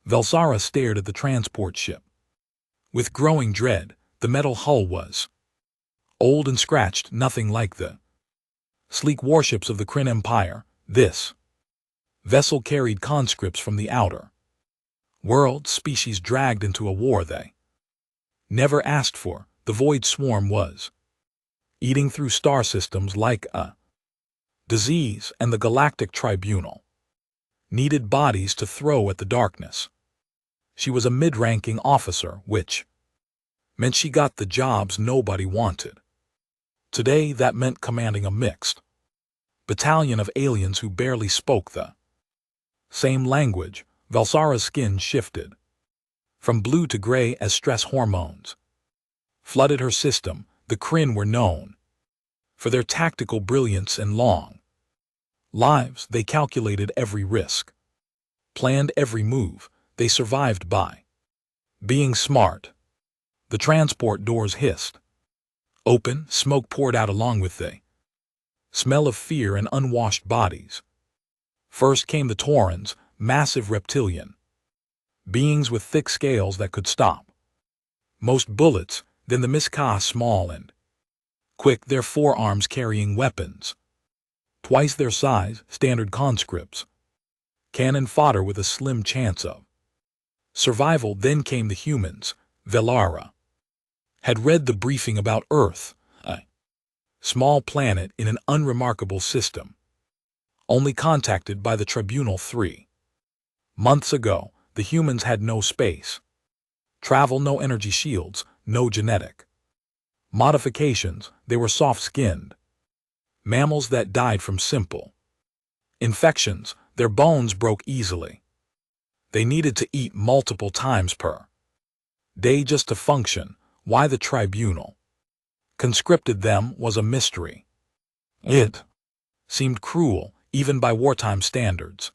Velsara stared at the transport ship. With growing dread, the metal hull was old and scratched, nothing like the sleek warships of the Kryn Empire. This vessel carried conscripts from the outer world, species dragged into a war they never asked for. The Void Swarm was eating through star systems like a disease, and the Galactic Tribunal needed bodies to throw at the darkness. She was a mid-ranking officer, which meant she got the jobs nobody wanted. Today, that meant commanding a mixed battalion of aliens who barely spoke the same language. Velsara's skin shifted from blue to gray as stress hormones flooded her system. The Kryn were known for their tactical brilliance and long lives. They calculated every risk, planned every move. They survived by being smart. The transport doors hissed open, smoke poured out along with the smell of fear and unwashed bodies. First came the Taurans, massive reptilian beings with thick scales that could stop most bullets. Then the Miska, small and quick, their forearms carrying weapons twice their size, standard conscripts, cannon fodder with a slim chance of survival. Then came the humans. Velara had read the briefing about Earth, a small planet in an unremarkable system, only contacted by the Tribunal 3 months ago. The humans had no space travel, no energy shields, no genetic modifications. They were soft-skinned mammals that died from simple infections. Their bones broke easily. They needed to eat multiple times per day just to function. Why the Tribunal conscripted them was a mystery. It seemed cruel, even by wartime standards.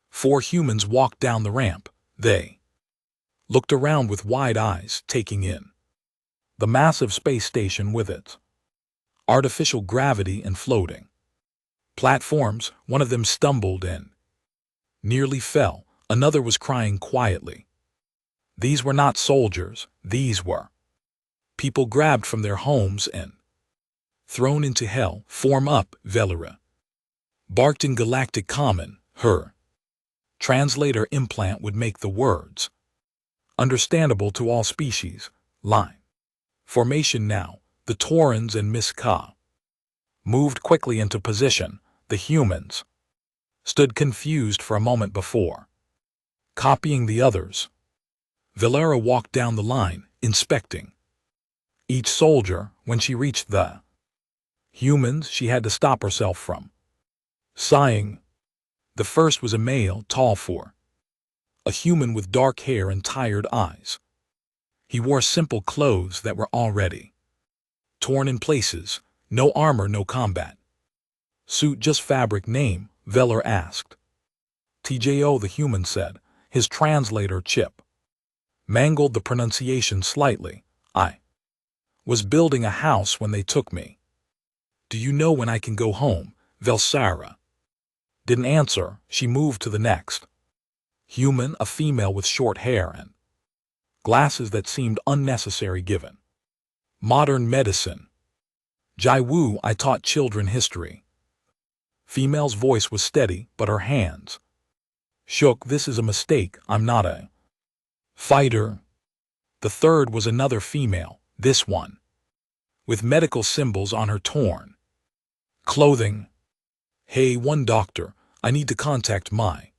4 humans walked down the ramp. They looked around with wide eyes, taking in the massive space station with its artificial gravity and floating platforms. One of them stumbled and nearly fell. Another was crying quietly. These were not soldiers. These were people grabbed from their homes and thrown into hell. Form up, Velara barked in galactic common. Her translator implant would make the words understandable to all species. Line formation now. The Taurans and Miska moved quickly into position. The humans stood confused for a moment before copying the others. Velara walked down the line, inspecting each soldier. When she reached the humans, she had to stop herself from sighing. The first was a male, tall for a human, with dark hair and tired eyes. He wore simple clothes that were already torn in places. No armor, no combat suit, just fabric. Name? Velar asked. TJO, the human said. His translator, Chip, mangled the pronunciation slightly. I was building a house when they took me. Do you know when I can go home? Velsara didn't answer. She moved to the next human, a female with short hair and glasses that seemed unnecessary given modern medicine. Jai Wu, I taught children history. Female's voice was steady, but her hands shook. This is a mistake. I'm not a fighter. The third was another female, this one with medical symbols on her torn clothing. Hey, one doctor, I need to contact my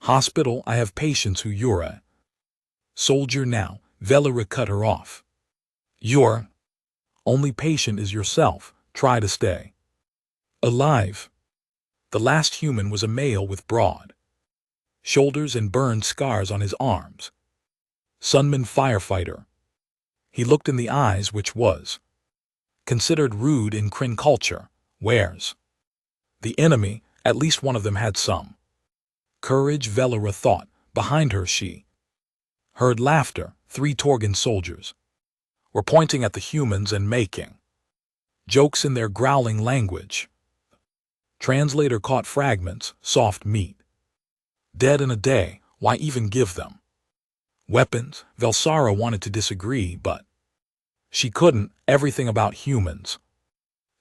hospital. I have patients who you're a soldier now. Velara cut her off. Your only patient is yourself. Try to stay alive. The last human was a male with broad shoulders and burned scars on his arms. Sunman firefighter. He looked in the eyes, which was considered rude in Kryn culture. Where's the enemy? At least one of them had some courage, Velara thought. Behind her she heard laughter. 3 Torgan soldiers were pointing at the humans and making jokes in their growling language. Translator caught fragments. Soft meat, dead in a day. Why even give them weapons? Velsara wanted to disagree, but she couldn't. Everything about humans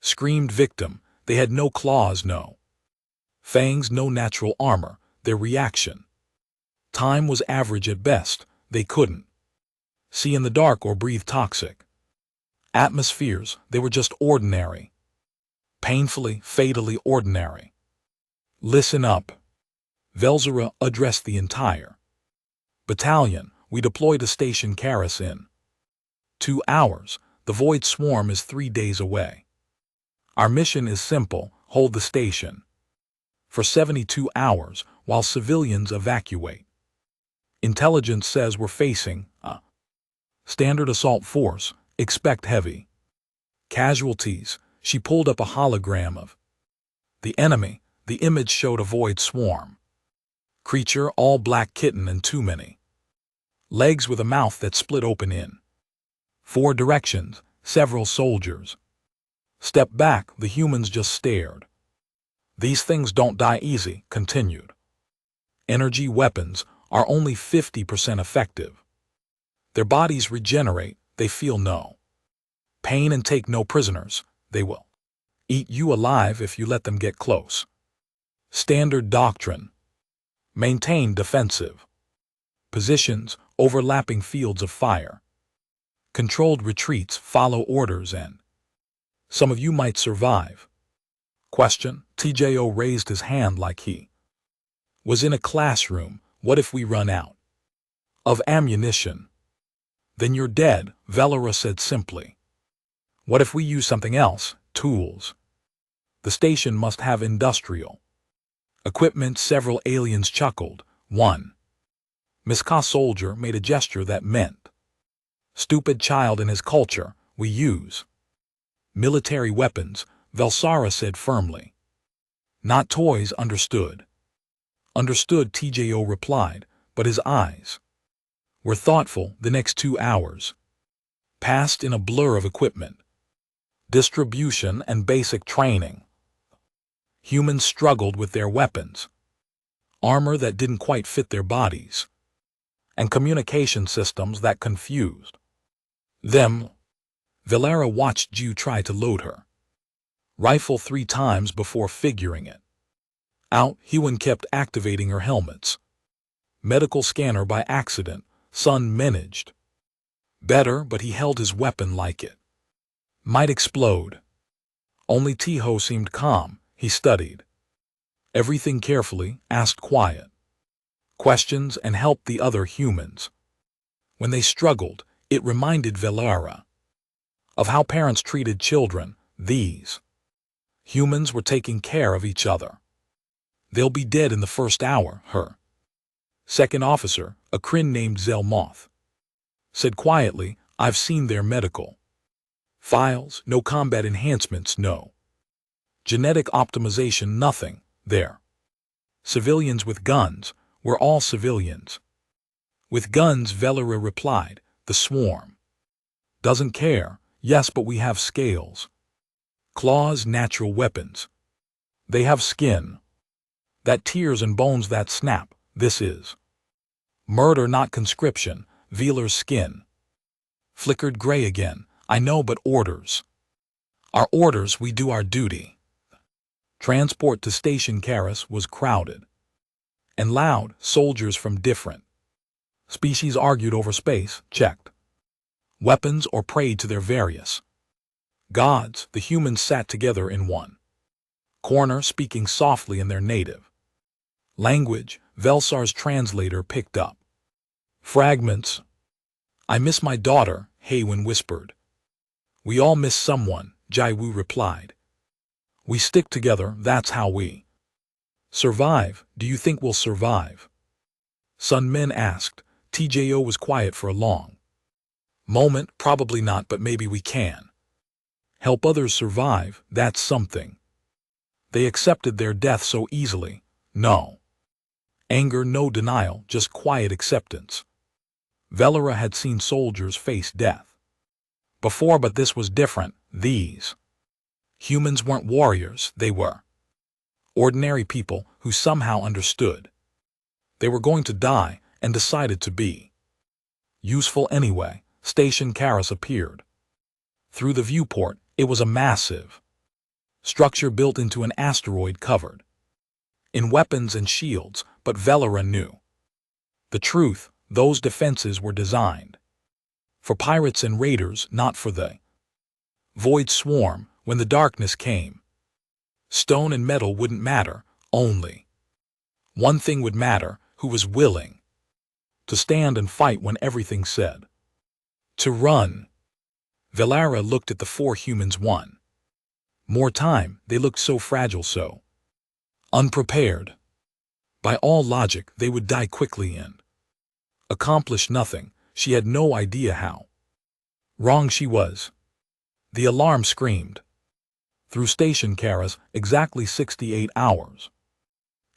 screamed victim. They had no claws, no fangs, no natural armor. Their reaction time was average at best. They couldn't see in the dark or breathe toxic atmospheres. They were just ordinary, painfully, fatally ordinary. Listen up. Velsara addressed the entire battalion. We deploy to Station Karis in 2 hours. The Void Swarm is 3 days away. Our mission is simple: hold the station for 72 hours while civilians evacuate. Intelligence says we're facing a standard assault force. Expect heavy casualties. She pulled up a hologram of the enemy. The image showed a Void Swarm creature, all black kitten and too many legs with a mouth that split open in 4 directions. Several soldiers stepped back. The humans just stared. These things don't die easy, continued. Energy weapons are only 50% effective. Their bodies regenerate. They feel no pain and take no prisoners. They will eat you alive if you let them get close. Standard doctrine. Maintain defensive positions, overlapping fields of fire. Controlled retreats, follow orders, and some of you might survive. Question. TJO raised his hand like he was in a classroom. What if we run out of ammunition? Then you're dead, Velsara said simply. What if we use something else? Tools. The station must have industrial equipment. Several aliens chuckled. One Miska soldier made a gesture that meant, stupid child in his culture, we use military weapons, Velsara said firmly. Not toys. Understood. Understood, TJO replied, but his eyes were thoughtful. The next 2 hours passed in a blur of equipment distribution and basic training. Humans struggled with their weapons, armor that didn't quite fit their bodies, and communication systems that confused them. Velsara watched Ju try to load her rifle 3 times before figuring it out. Hewen kept activating her helmets. Medical scanner by accident. Sun managed better, but he held his weapon like it might explode. Only Tiho seemed calm. He studied everything carefully, asked quiet questions, and helped the other humans. When they struggled, it reminded Velsara of how parents treated children. These humans were taking care of each other. They'll be dead in the first hour, her second officer, a Kryn named Zelmoth, said quietly. I've seen their medical files. No combat enhancements, no genetic optimization, nothing there. Civilians with guns. We're all civilians with guns, Velsara replied. The swarm doesn't care. Yes, but we have scales, claws, natural weapons. They have skin that tears and bones that snap. This is murder, not conscription. Velsara's skin flickered gray again. I know, but orders are orders. We do our duty. Transport to Station Karis was crowded and loud. Soldiers from different species argued over space, checked weapons, or prayed to their various gods. The humans sat together in one corner, speaking softly in their native language. Velsara's translator picked up fragments. I miss my daughter, Hewen whispered. We all miss someone, Jaiwu replied. We stick together, that's how we survive. Do you think we'll survive? Sun Min asked. TJO was quiet for a long moment. Probably not, but maybe we can help others survive. That's something. They accepted their death so easily. No anger, no denial, just quiet acceptance. Velsara had seen soldiers face death before, but this was different. These humans weren't warriors. They were ordinary people who somehow understood They were going to die and decided to be useful anyway. Station Karas appeared. Through the viewport, it was a massive structure built into an asteroid covered in weapons and shields, but Velera knew the truth. Those defenses were designed for pirates and raiders, not for the Void Swarm. When the darkness came, stone and metal wouldn't matter, only one thing would matter: who was willing to stand and fight when everything said to run. Velera looked at the four humans one more time. They looked so fragile, so unprepared. By all logic, they would die quickly and accomplish nothing. She had no idea how wrong she was. The alarm screamed through Station Karas exactly 68 hours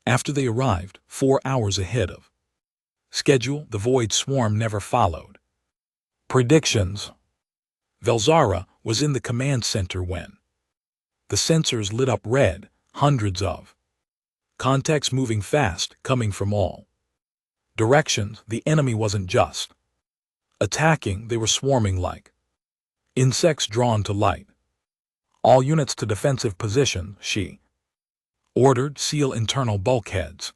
after they arrived, 4 hours ahead of schedule. The Void Swarm never followed predictions. Velzara was in the command center when the sensors lit up red, hundreds of contacts moving fast, coming from all directions. The enemy wasn't just attacking, they were swarming like insects drawn to light. All units to defensive position, she ordered. Seal internal bulkheads.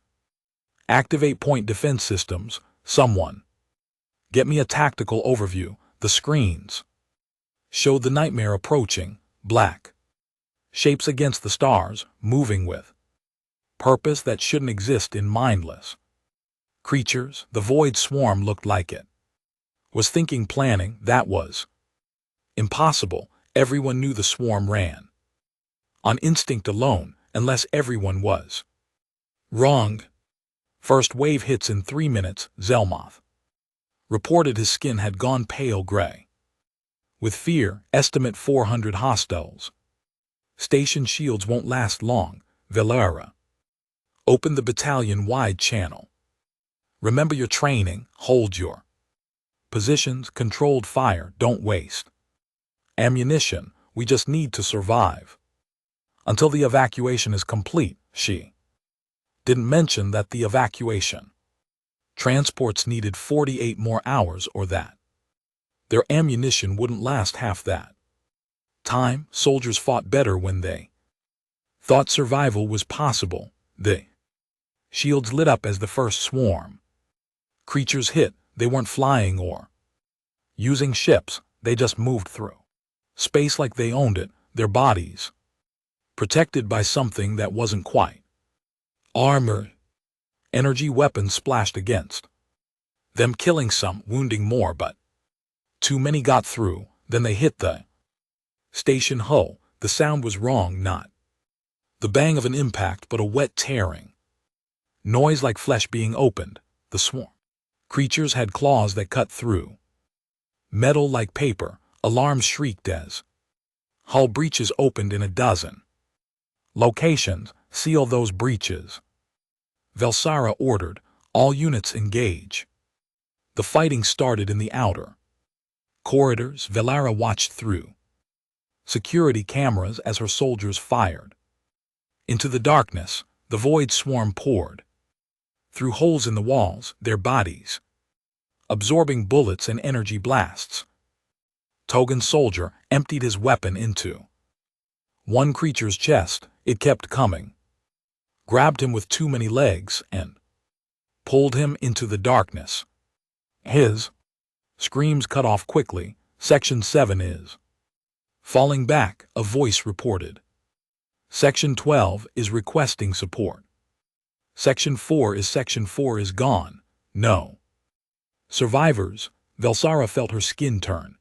Activate point defense systems. Someone get me a tactical overview. The screens showed the nightmare approaching, black shapes against the stars, moving with purpose that shouldn't exist in mindless creatures. The Void Swarm looked like it was thinking, planning. That was impossible. Everyone knew the swarm ran on instinct alone, unless everyone was wrong. First wave hits in 3 minutes. Zelmoth reported his skin had gone pale gray with fear. Estimate 400 hostiles. Station shields won't last long. Velera opened the battalion-wide channel. Remember your training. Hold your positions. Controlled fire. Don't waste ammunition. We just need to survive until the evacuation is complete. She didn't mention that the evacuation transports needed 48 more hours, or that their ammunition wouldn't last half that time. Soldiers fought better when they thought survival was possible. The shields lit up as the first swarm creatures hit. They weren't flying or using ships, they just moved through space like they owned it, their bodies protected by something that wasn't quite armor. Energy weapons splashed against them, killing some, wounding more, but too many got through. Then they hit the station hull. The sound was wrong, not the bang of an impact, but a wet tearing noise like flesh being opened. The swarm creatures had claws that cut through metal like paper. Alarms shrieked as hull breaches opened in a dozen locations. Seal those breaches. Velzara ordered. All units engage. The fighting started in the outer corridors. Velera watched through security cameras as her soldiers fired into the darkness. The Void Swarm poured through holes in the walls, their bodies absorbing bullets and energy blasts. Togan's soldier emptied his weapon into one creature's chest. It kept coming, grabbed him with too many legs, and pulled him into the darkness. His screams cut off quickly. Section 7 is falling back, a voice reported. Section 12 is requesting support. Section 4 is gone. No survivors. Velzara felt her skin turn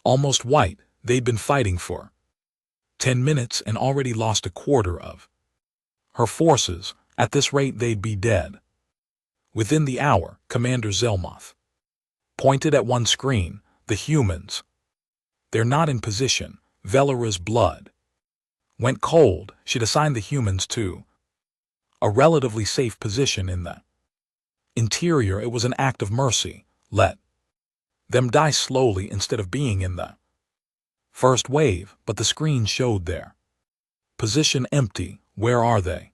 almost white. They'd been fighting for 10 minutes and already lost a quarter of her forces. At this rate, they'd be dead within the hour. Commander Zelmoth pointed at one screen. The humans. They're not in position. Velera's blood went cold. She'd assigned the humans to a relatively safe position in the interior. It was an act of mercy. Let them die slowly instead of being in the first wave. But the screen showed their position empty. Where are they?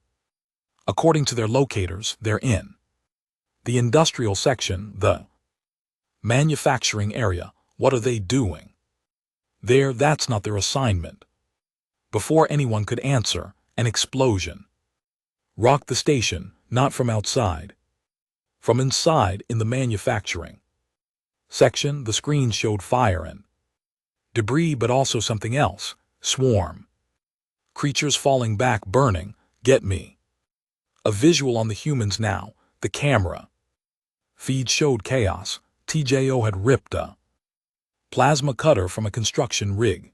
According to their locators, they're in The industrial section, the manufacturing area, what are they doing? That's not their assignment. Before anyone could answer, an explosion rocked the station, not from outside. From inside, in the manufacturing section, the screen showed fire and debris, but also something else. Swarm. Creatures falling back, burning. Get me. A visual on the humans now. The camera feed showed chaos. TJO had ripped a plasma cutter from a construction rig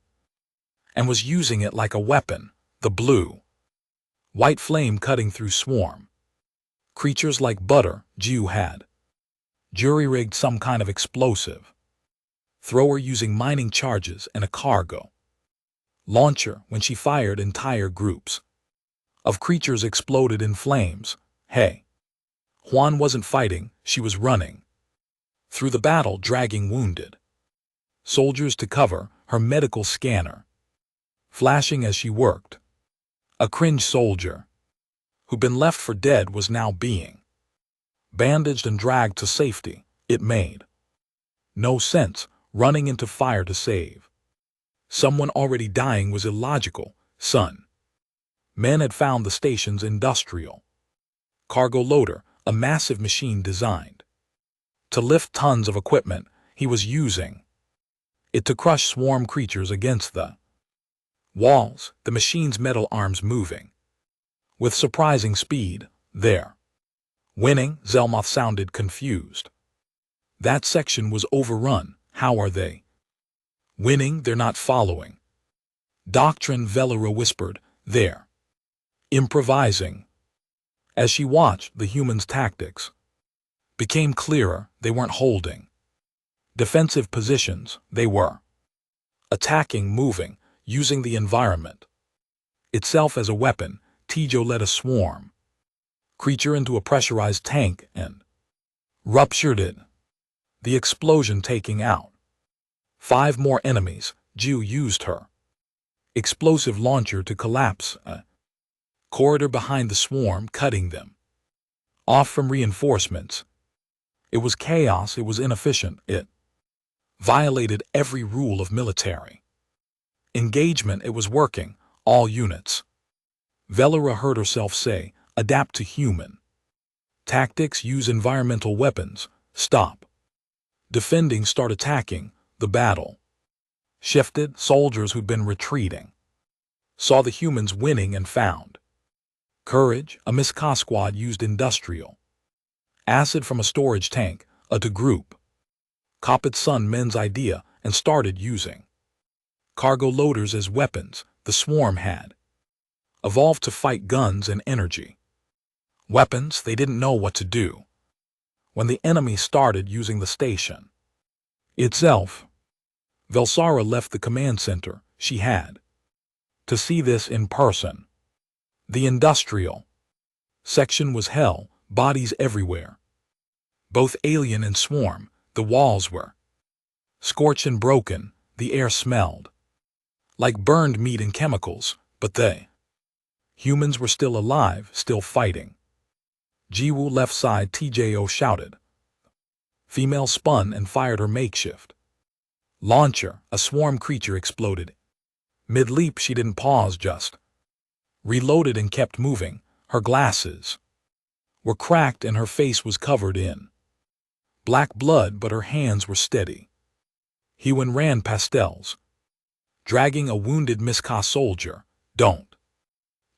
and was using it like a weapon. The blue-white flame cutting through swarm creatures like butter. Jew had jury-rigged some kind of explosive thrower using mining charges and a cargo launcher. When she fired, entire groups of creatures exploded in flames. Hey, Juan wasn't fighting, she was running through the battle, dragging wounded soldiers to cover, her medical scanner flashing as she worked. A cringe soldier who'd been left for dead was now being bandaged and dragged to safety. It made no sense. Running into fire to save someone already dying was illogical. Son. Men had found the station's industrial cargo loader, a massive machine designed to lift tons of equipment. He was using it to crush swarm creatures against the walls, the machine's metal arms moving with surprising speed. They're winning. Zelmoth sounded confused. That section was overrun. How are they winning? They're not following doctrine, Velera whispered. They're improvising. As she watched, the humans' tactics became clearer. They weren't holding defensive positions. They were attacking, moving, using the environment itself as a weapon. Tijo led a swarm creature into a pressurized tank and ruptured it, the explosion taking out 5 more enemies. Ju used her explosive launcher to collapse a corridor behind the swarm, cutting them off from reinforcements. It was chaos. It was inefficient. It violated every rule of military engagement. It was working. All units. Velera heard herself say, adapt to human tactics, use environmental weapons, stop defending, start attacking. The battle shifted. Soldiers who'd been retreating saw the humans winning and found courage. A Miska squad used industrial acid from a storage tank, to group Coppet's son men's idea, and started using cargo loaders as weapons. The swarm had evolved to fight guns and energy weapons. They didn't know what to do when the enemy started using the station itself. Velsara left the command center. She had to see this in person. The industrial section was hell, bodies everywhere, both alien and swarm. The walls were scorched and broken. The air smelled like burned meat and chemicals, but they humans were still alive, still fighting. Jiwoo left side. TJO shouted. Female spun and fired her makeshift launcher. A swarm creature exploded. Mid-leap, she didn't pause, just reloaded and kept moving. Her glasses were cracked and her face was covered in black blood, but her hands were steady. Hewen ran pastels, dragging a wounded Miska soldier. Don't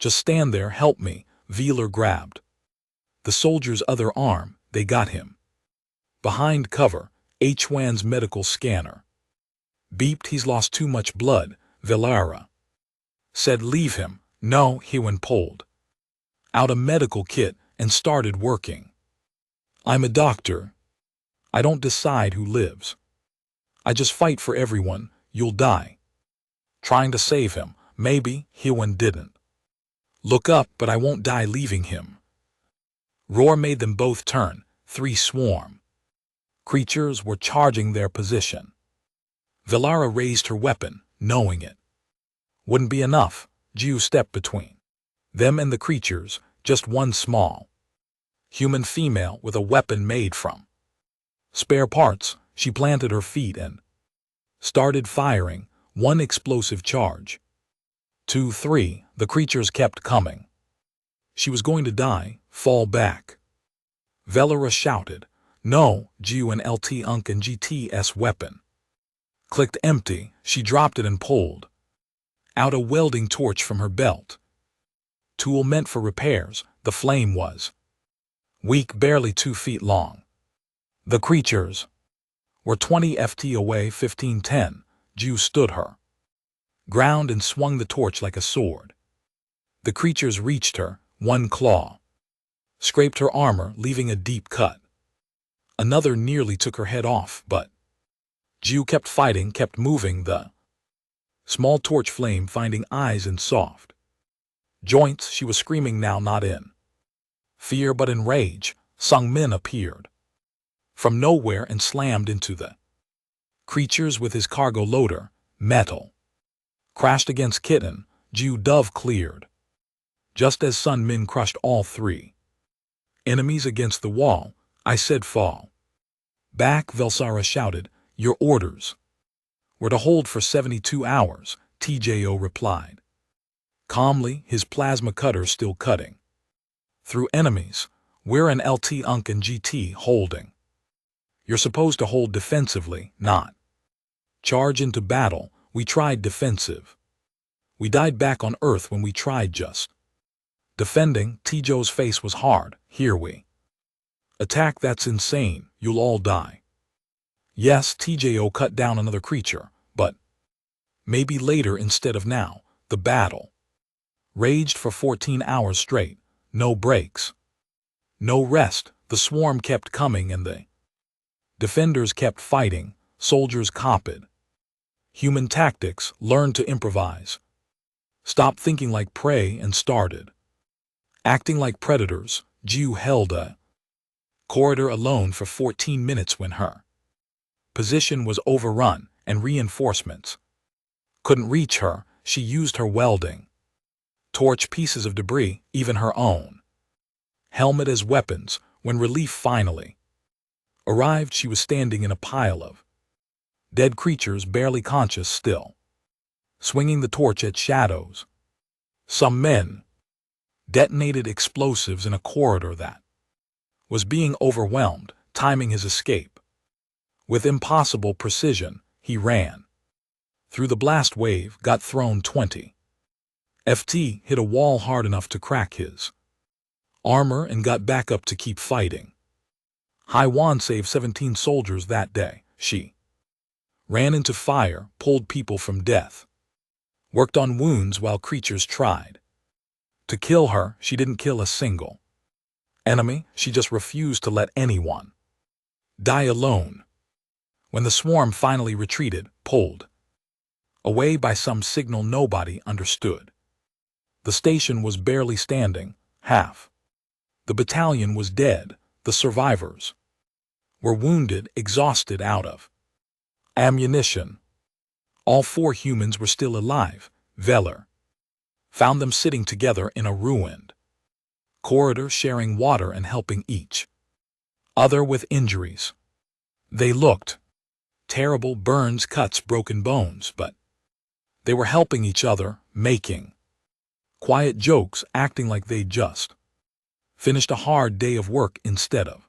just stand there, help me. Veeler grabbed the soldier's other arm. They got him behind cover. Hwan's medical scanner beeped. He's lost too much blood. Velera said, leave him. No. Hewen pulled out a medical kit and started working. I'm a doctor. I don't decide who lives. I just fight for everyone. You'll die trying to save him. Maybe. Hewen didn't look up. But I won't die leaving him. Roar made them both turn. 3 swarm creatures were charging their position. Velera raised her weapon, knowing it wouldn't be enough. Jiu stepped between them and the creatures, just one small Human female with a weapon made from spare parts. She planted her feet and started firing. 1 explosive charge. 2, 3, the creatures kept coming. She was going to die. Fall back. Velara shouted. No, Jiu and LT Unk and GTS weapon. Clicked empty. She dropped it and pulled out a welding torch from her belt. Tool meant for repairs. The flame was weak, barely 2 feet long. The creatures were 20 ft away. 1510. Jiu stood her ground and swung the torch like a sword. The creatures reached her. 1 claw scraped her armor, leaving a deep cut. Another nearly took her head off, but Jiu kept fighting, kept moving the small torch flame, finding eyes and soft joints. She was screaming now, not in fear but in rage. Sung Min appeared from nowhere and slammed into the creatures with his cargo loader. Metal crashed against Kitten. Jiu Dove cleared just as Sun Min crushed all 3 enemies against the wall. I said fall back. Velsara shouted. Your orders were to hold for 72 hours, TJO replied calmly, his plasma cutter still cutting through enemies. We're an LT Unk and GT holding. You're supposed to hold defensively, not charge into battle. We tried defensive. We died back on Earth when we tried just defending. Tjo's face was hard. Here we attack. That's insane. You'll all die. Yes, TJO cut down another creature, but maybe later instead of now. The battle raged for 14 hours straight. No breaks. No rest. The swarm kept coming and the defenders kept fighting. Soldiers copied human tactics, learned to improvise, stopped thinking like prey and started acting like predators. Jiu held a corridor alone for 14 minutes when her position was overrun and reinforcements couldn't reach her. She used her welding torch pieces of debris, even her own helmet, as weapons. When relief finally arrived, she was standing in a pile of dead creatures, barely conscious still, swinging the torch at shadows. Some men detonated explosives in a corridor that was being overwhelmed, timing his escape. With impossible precision, he ran through the blast wave, got thrown 20 ft, hit a wall hard enough to crack his armor, and got back up to keep fighting. Haiwan saved 17 soldiers that day. She ran into fire, pulled people from death, worked on wounds while creatures tried to kill her. She didn't kill a single enemy. She just refused to let anyone die alone. When the swarm finally retreated, pulled away by some signal nobody understood, the station was barely standing. Half the battalion was dead. The survivors were wounded, exhausted, out of ammunition. All 4 humans were still alive. Velar found them sitting together in a ruined corridor, sharing water and helping each other with injuries. They looked terrible, burns, cuts, broken bones, but they were helping each other, making quiet jokes, acting like they'd just finished a hard day of work instead of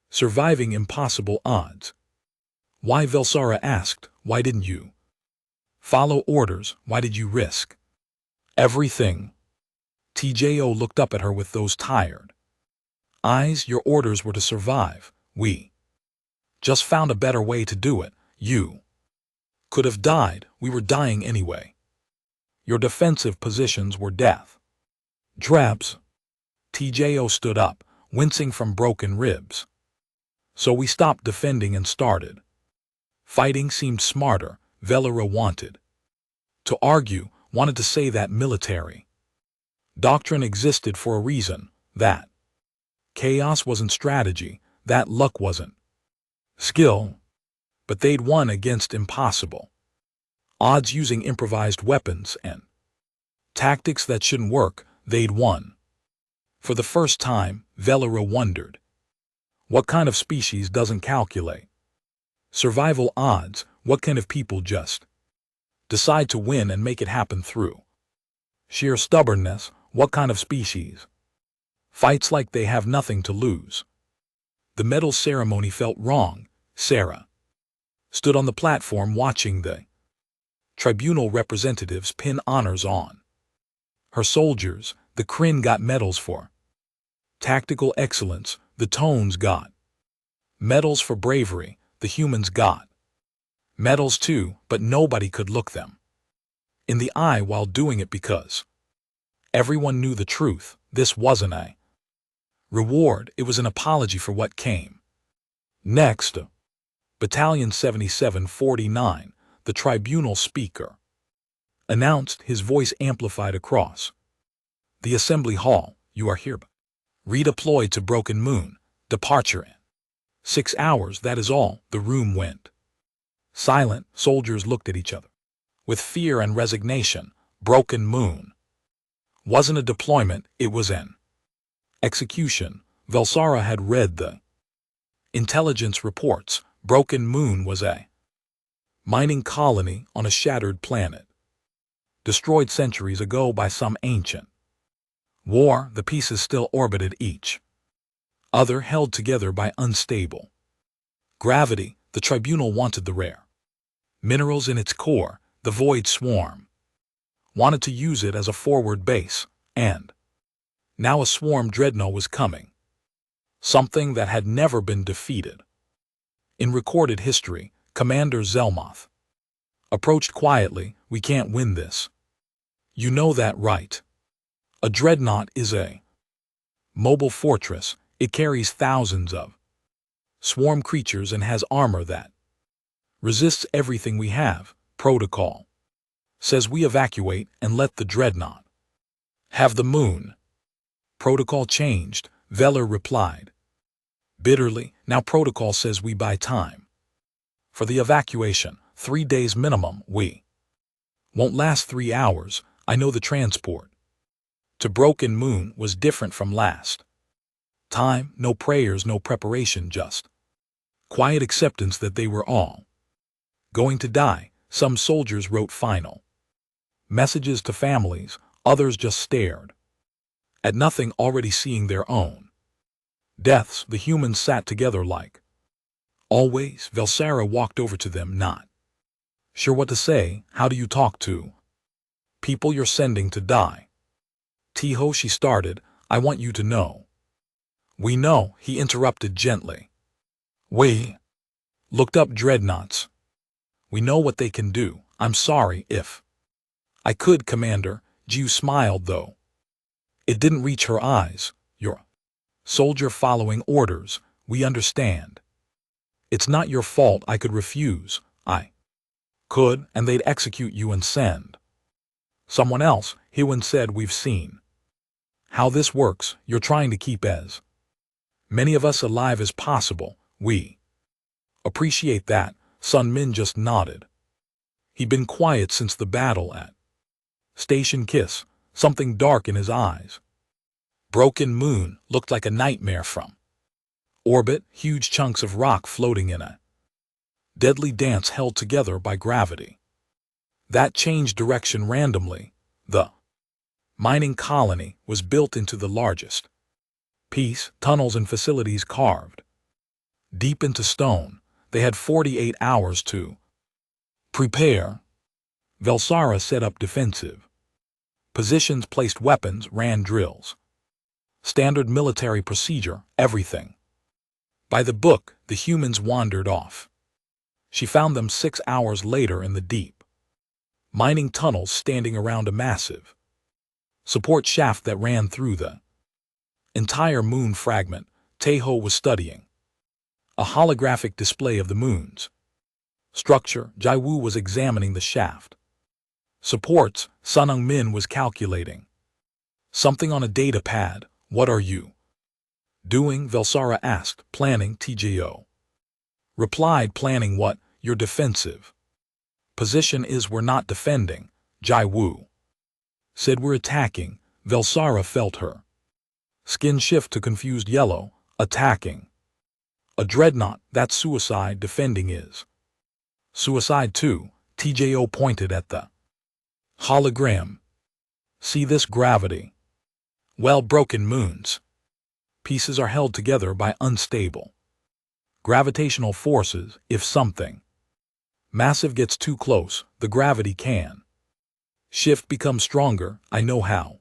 surviving impossible odds. Why? Velsara asked. Why didn't you follow orders? Why did you risk everything? TJO looked up at her with those tired eyes. Your orders were to survive. We just found a better way to do it. You could have died. We were dying anyway. Your defensive positions were death traps. TJO stood up, wincing from broken ribs. So we stopped defending and started fighting. Seemed smarter. Velara wanted to argue, wanted to say that military doctrine existed for a reason, that chaos wasn't strategy, that luck wasn't skill, but they'd won against impossible odds using improvised weapons and tactics that shouldn't work. They'd won. For the first time, Velera wondered. What kind of species doesn't calculate? Survival odds, what kind of people just decide to win and make it happen through sheer stubbornness, what kind of species fights like they have nothing to lose? The medal ceremony felt wrong. Sarah stood on the platform watching the tribunal representatives pin honors on her soldiers. The Kryn got medals for tactical excellence, the Tones got medals for bravery, the humans got medals too, but nobody could look them in the eye while doing it because everyone knew the truth. This wasn't a reward, it was an apology for what came next. Battalion 7749, the tribunal speaker announced, his voice amplified across the assembly hall. You are hereby redeployed to Broken Moon. Departure in 6 hours, that is all. The room went silent. Soldiers looked at each other with fear and resignation. Broken Moon wasn't a deployment, it was an execution. Velsara had read the intelligence reports. Broken Moon was a mining colony on a shattered planet, destroyed centuries ago by some ancient war. The pieces still orbited each other, held together by unstable gravity. The tribunal wanted the rare minerals in its core. The Void Swarm wanted to use it as a forward base, and now a swarm dreadnought was coming, something that had never been defeated in recorded history. Commander Zelmoth approached quietly. We can't win this. You know that, right? A dreadnought is a mobile fortress. It carries thousands of swarm creatures and has armor that resists everything we have. Protocol says we evacuate and let the dreadnought have the moon. Protocol changed, Veller replied bitterly. Now protocol says we buy time for the evacuation. 3 days minimum. We won't last 3 hours. I know the transport to Broken Moon was different from last time. No prayers, no preparation, just quiet acceptance that they were all going to die. Some soldiers wrote final messages to families, others just stared at nothing, already seeing their own deaths. The humans sat together like always. Velsara walked over to them, not sure what to say. How do you talk to people you're sending to die? Tiho, she started. I want you to know. We know, he interrupted gently. We looked up dreadnoughts. We know what they can do. I'm sorry if I could, Commander. Jiu smiled, though it didn't reach her eyes. You're a soldier following orders. We understand. It's not your fault. I could refuse. I could, and they'd execute you and send someone else. Hewen said, we've seen how this works. You're trying to keep as many of us alive as possible. We appreciate that. Sun Min just nodded. He'd been quiet since the battle at Station Kiss, something dark in his eyes. Broken Moon looked like a nightmare from orbit, huge chunks of rock floating in a deadly dance held together by gravity that changed direction randomly. The mining colony was built into the largest piece, tunnels and facilities carved deep into stone. They had 48 hours to prepare. Velsara set up defensive positions, placed weapons, ran drills. Standard military procedure, everything by the book. The humans wandered off. She found them 6 hours later in the deep mining tunnels, standing around a massive support shaft that ran through the entire moon fragment. Teho was studying a holographic display of the moon's structure. Jaiwu was examining the shaft supports. Sunung Min was calculating something on a data pad. What are you doing? Velsara asked. Planning, TJO replied. Planning what? Your defensive position is. We're not defending, Jaiwu said. We're attacking. Velsara felt her Skin shift to confused yellow, attacking. A dreadnought, that's suicide defending is. Suicide too, TJO pointed at the hologram. See this gravity? Well, broken moons. Pieces are held together by unstable gravitational forces. If something massive gets too close, the gravity can shift, become stronger. I know how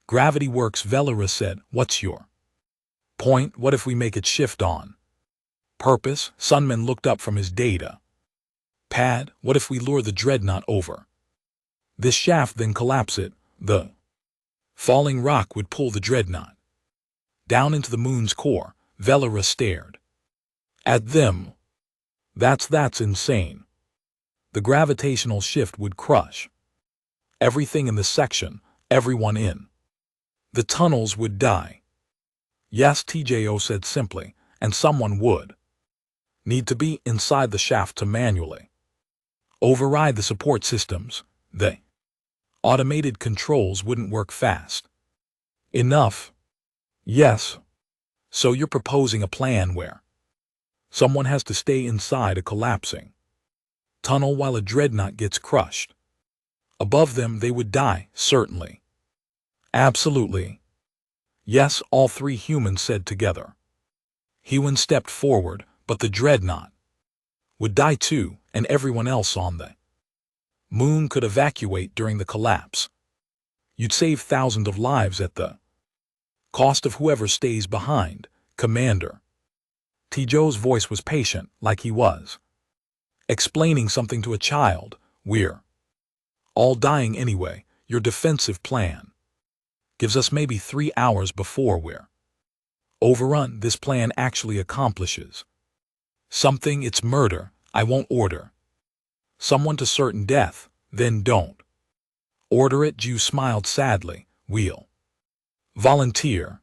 gravity works, Velera said. What's your point? What if we make it shift on purpose? Sunman looked up from his data pad. What if we lure the dreadnought over this shaft, then collapse it? The falling rock would pull the dreadnought down into the moon's core. Velera stared at them. That's insane. The gravitational shift would crush everything in the section, everyone in the tunnels would die. Yes, TJO said simply, and someone would need to be inside the shaft to manually override the support systems. The automated controls wouldn't work fast enough. Yes. So you're proposing a plan where someone has to stay inside a collapsing tunnel while a dreadnought gets crushed above them? They would die, certainly. Absolutely. Yes, all three humans said together. Hewan stepped forward, but the dreadnought would die too, and everyone else on the moon could evacuate during the collapse. You'd save thousands of lives at the cost of whoever stays behind, Commander. Tijo's voice was patient, like he was explaining something to a child. We're all dying anyway. Your defensive plan gives us maybe 3 hours before we're overrun. This plan actually accomplishes something. It's murder. I won't order someone to certain death, then don't order it. Ju smiled sadly. We'll volunteer.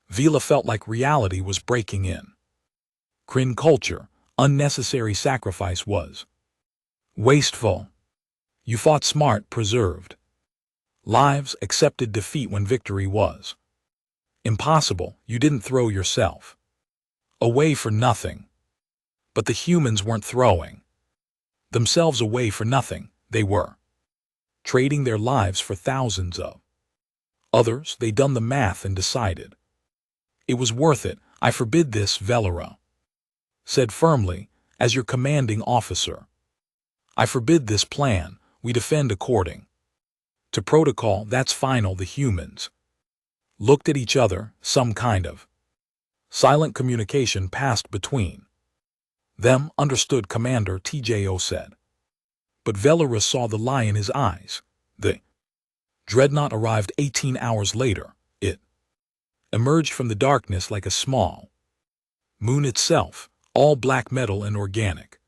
Vila felt like reality was breaking in. Kryn culture, unnecessary sacrifice was wasteful. You fought smart, preserved lives, accepted defeat when victory was impossible. You didn't throw yourself away for nothing. But the humans weren't throwing themselves away for nothing. They were trading their lives for thousands of others. They done the math and decided it was worth it. I forbid this, Velera said firmly, as your commanding officer. I forbid this plan. We defend according to protocol. That's final. The humans looked at each other. Some kind of silent communication passed between them. Understood, Commander, TJO said. But Velera saw the lie in his eyes. The dreadnought arrived 18 hours later. It emerged from the darkness like a small moon itself, all black metal and organic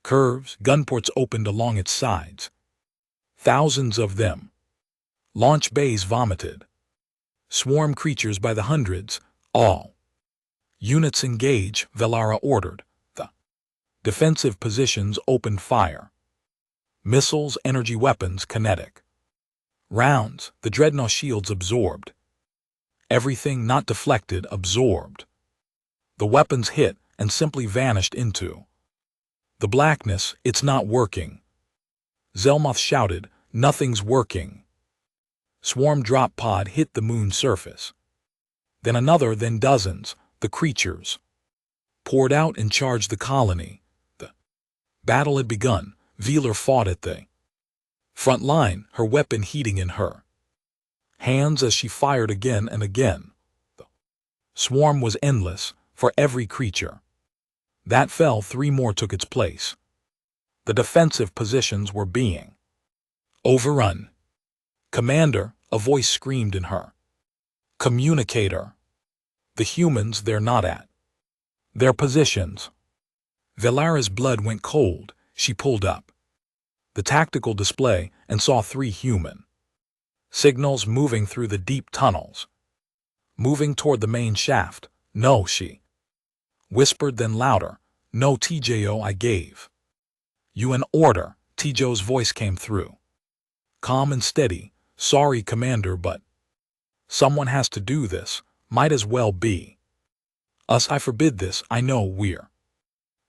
curves. Gunports opened along its sides. Thousands of them. Launch bays vomited. Swarm creatures by the hundreds. All units engage, Velera ordered. The defensive positions opened fire. Missiles, energy weapons, kinetic rounds. The dreadnought shields absorbed everything, not deflected, absorbed. The weapons hit and simply vanished into the blackness. It's not working. Zelmoth shouted, nothing's working. Swarm drop pod hit the moon's surface. Then another, then dozens. The creatures poured out and charged the colony. The battle had begun. Velar fought at the front line, her weapon heating in her hands as she fired again and again. The swarm was endless. For every creature that fell, 3 more took its place. The defensive positions were being overrun. Commander, a voice screamed in her communicator. The humans, they're not at their positions. Velera's blood went cold. She pulled up the tactical display and saw 3 human signals moving through the deep tunnels, moving toward the main shaft. No, she whispered, then louder. No, TJO, I gave you an order. Tijo's voice came through, calm and steady. Sorry, Commander, but Someone has to do this, might as well be us. I forbid this, I know we're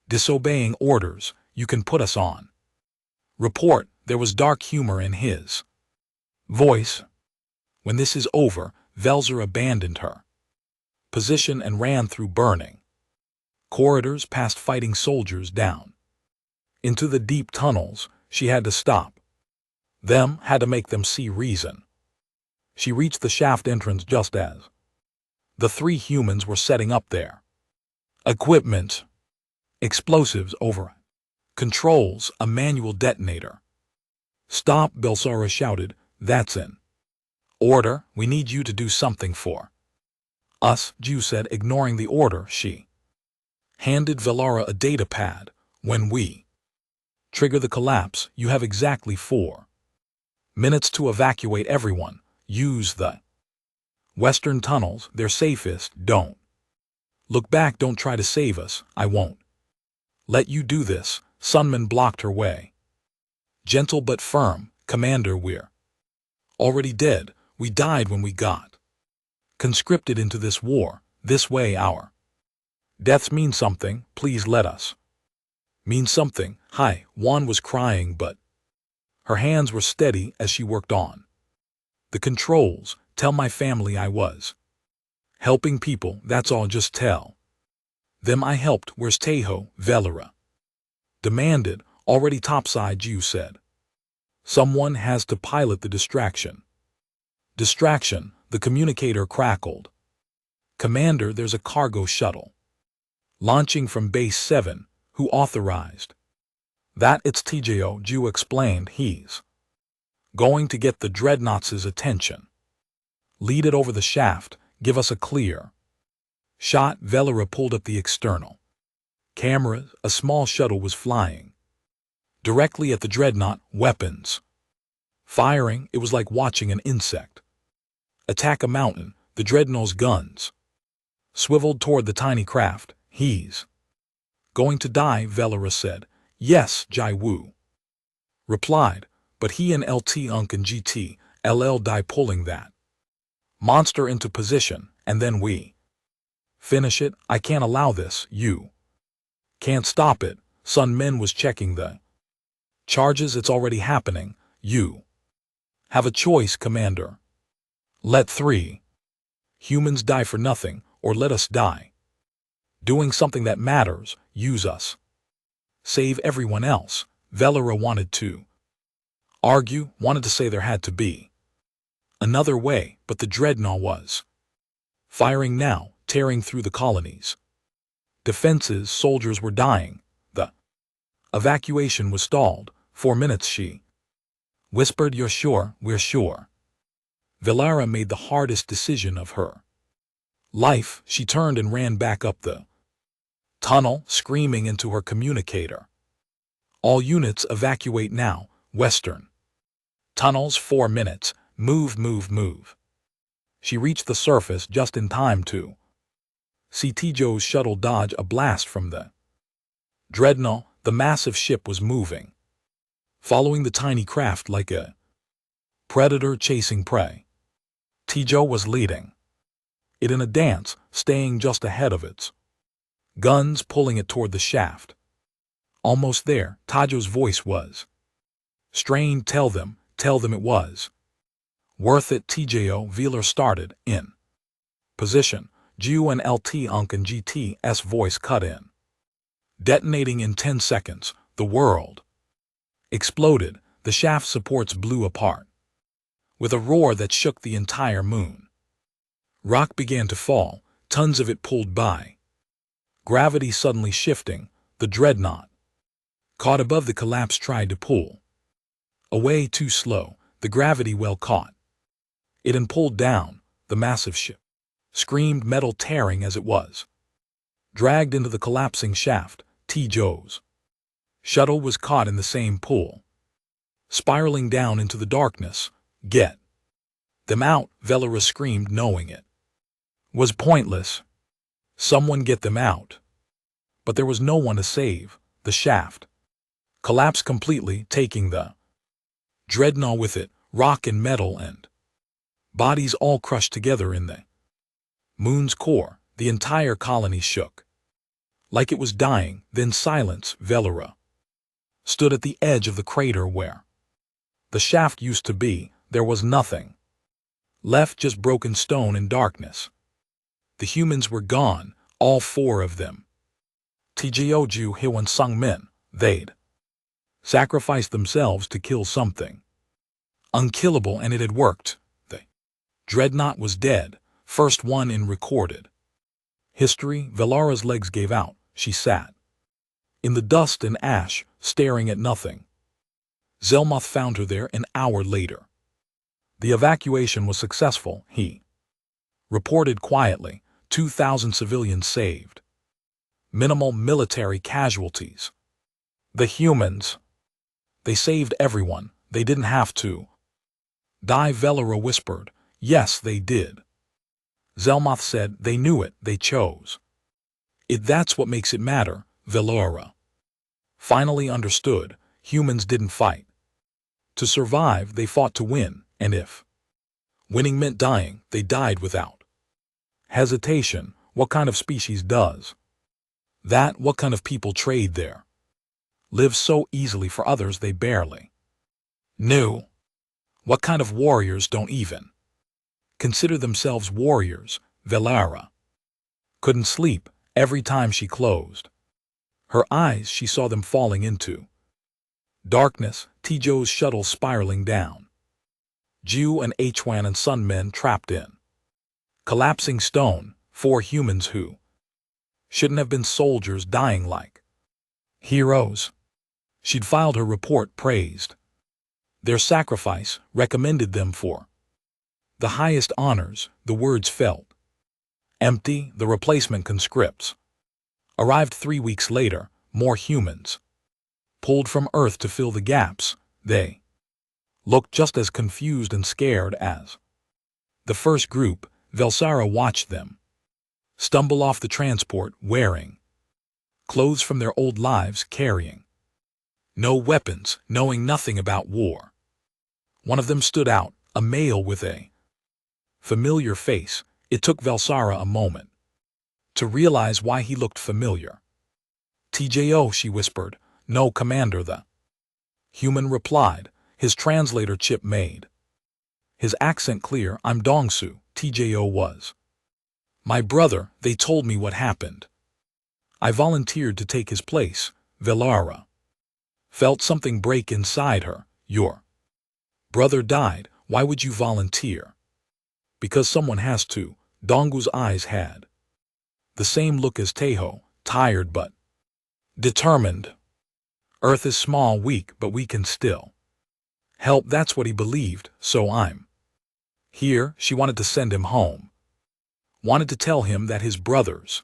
disobeying orders, you can put us on. Report, there was dark humor in his voice. When this is over, Velzer abandoned her position and ran through burning corridors past fighting soldiers down into the deep tunnels. She had to stop them, had to make them see reason. She reached the shaft entrance just as the three humans were setting up their equipment. Explosives over controls, a manual detonator. Stop, Belsara shouted. That's in order, we need you to do something for us, Ju said, ignoring the order. She handed Velara a data pad. When we trigger the collapse, you have exactly 4 minutes to evacuate everyone. Use the western tunnels, they're safest. Don't look back, don't try to save us, I won't let you do this. Sunman blocked her way. Gentle but firm, Commander, we're already dead. We died when we got conscripted into this war. This way our deaths mean something. Please let us mean something. Hi, Juan was crying, but her hands were steady as she worked on the controls. Tell my family I was helping people, that's all. Just tell them I helped. Where's Tejo? Velara demanded. Already topside, Ju said. Someone has to pilot the distraction. Distraction, the communicator crackled. Commander, there's a cargo shuttle launching from Base 7. Who authorized that? It's Tejo, Ju explained. He's going to get the dreadnoughts' attention. Lead it over the shaft. Give us a clear shot. Velara pulled up the external cameras. A small shuttle was flying directly at the dreadnought, weapons firing. It was like watching an insect attack a mountain. The dreadnought's guns swiveled toward the tiny craft. He's going to die, Velara said. Yes, Jai Wu replied, but he and LT Unk and GT LL die pulling that monster into position, and then we finish it. I can't allow this. You can't stop it. Sun Min was checking the charges. It's already happening. You have a choice, Commander. Let 3 humans die for nothing, or let us die doing something that matters. Use us. Save everyone else. Velara wanted to argue, wanted to say there had to be another way, but the dreadnought was firing now, tearing through the colonies' defenses. Soldiers were dying. The evacuation was stalled. 4 minutes, she whispered. You're sure? We're sure. Velara made the hardest decision of her life. She turned and ran back up the tunnel, screaming into her communicator. All units evacuate now. Western tunnels. 4 minutes. Move, move, move. She reached the surface just in time to see Tejo's shuttle dodge a blast from the dreadnought. The massive ship was moving, following the tiny craft like a predator chasing prey. Tejo was leading it in a dance, staying just ahead of its guns, pulling it toward the shaft. Almost there, Tejo's voice was strained. Tell them it was worth it. Tejo. Velar started in position. Ju and LT Unk and GT's voice cut in. Detonating in 10 seconds, the world exploded. The shaft supports blew apart with a roar that shook the entire moon. Rock began to fall, tons of it pulled by gravity suddenly shifting. The dreadnought, caught above the collapse, tried to pull away. Too slow. The gravity well caught it and pulled down. The massive ship screamed, metal tearing as it was dragged into the collapsing shaft. Tejo's shuttle was caught in the same pull, spiraling down into the darkness. Get them out, Velara screamed, knowing it was pointless. Someone get them out. But there was no one to save. The shaft collapsed completely, taking the dreadnought with it, rock and metal and Bodies all crushed together in the moon's core. The entire colony shook. Like it was dying. Then silence. Velura stood at the edge of the crater where the shaft used to be. There was nothing left, just broken stone and darkness. The humans were gone, all 4 of them. Tjoju Hiwan Sung Min, they'd sacrificed themselves to kill something unkillable, and it had worked. The dreadnought was dead, first one in recorded history. Velara's legs gave out. She sat in the dust and ash, staring at nothing. Zelmoth found her there an hour later. The evacuation was successful, he reported quietly. 2,000 civilians saved. Minimal military casualties. The humans, they saved everyone. They didn't have to die. Velura whispered. Yes, they did. Zelmoth said they knew it. They chose it. That's what makes it matter. Velura finally understood. Humans didn't fight to survive. They fought to win. And if winning meant dying, they died without hesitation. What kind of species does that? What kind of people trade there? Live so easily for others they barely knew. What kind of warriors don't even consider themselves warriors? Velura couldn't sleep. Every time she closed her eyes, she saw them falling into darkness. Tijo's shuttle spiraling down. Ju and Hwan and Sun Men trapped in collapsing stone. 4 humans who shouldn't have been soldiers dying like heroes. She'd filed her report, praised their sacrifice, recommended them for the highest honors. The words felt empty. The replacement conscripts arrived 3 weeks later. More humans pulled from Earth to fill the gaps. They looked just as confused and scared as the first group. Velsara watched them stumble off the transport, wearing clothes from their old lives, carrying no weapons, knowing nothing about war. One of them stood out, a male with a familiar face. It took Velsara a moment to realize why he looked familiar. Tjo, she whispered. No, Commander, the human replied, his translator chip made his accent clear. I'm Dongsu. Tjo was my brother. They told me what happened. I volunteered to take his place. Velura felt something break inside her. Your brother died. Why would you volunteer? Because someone has to. Donggu's eyes had the same look as Teho, tired but determined. Earth is small, weak, but we can still help. That's what he believed, so I'm here. She wanted to send him home. Wanted to tell him that his brother's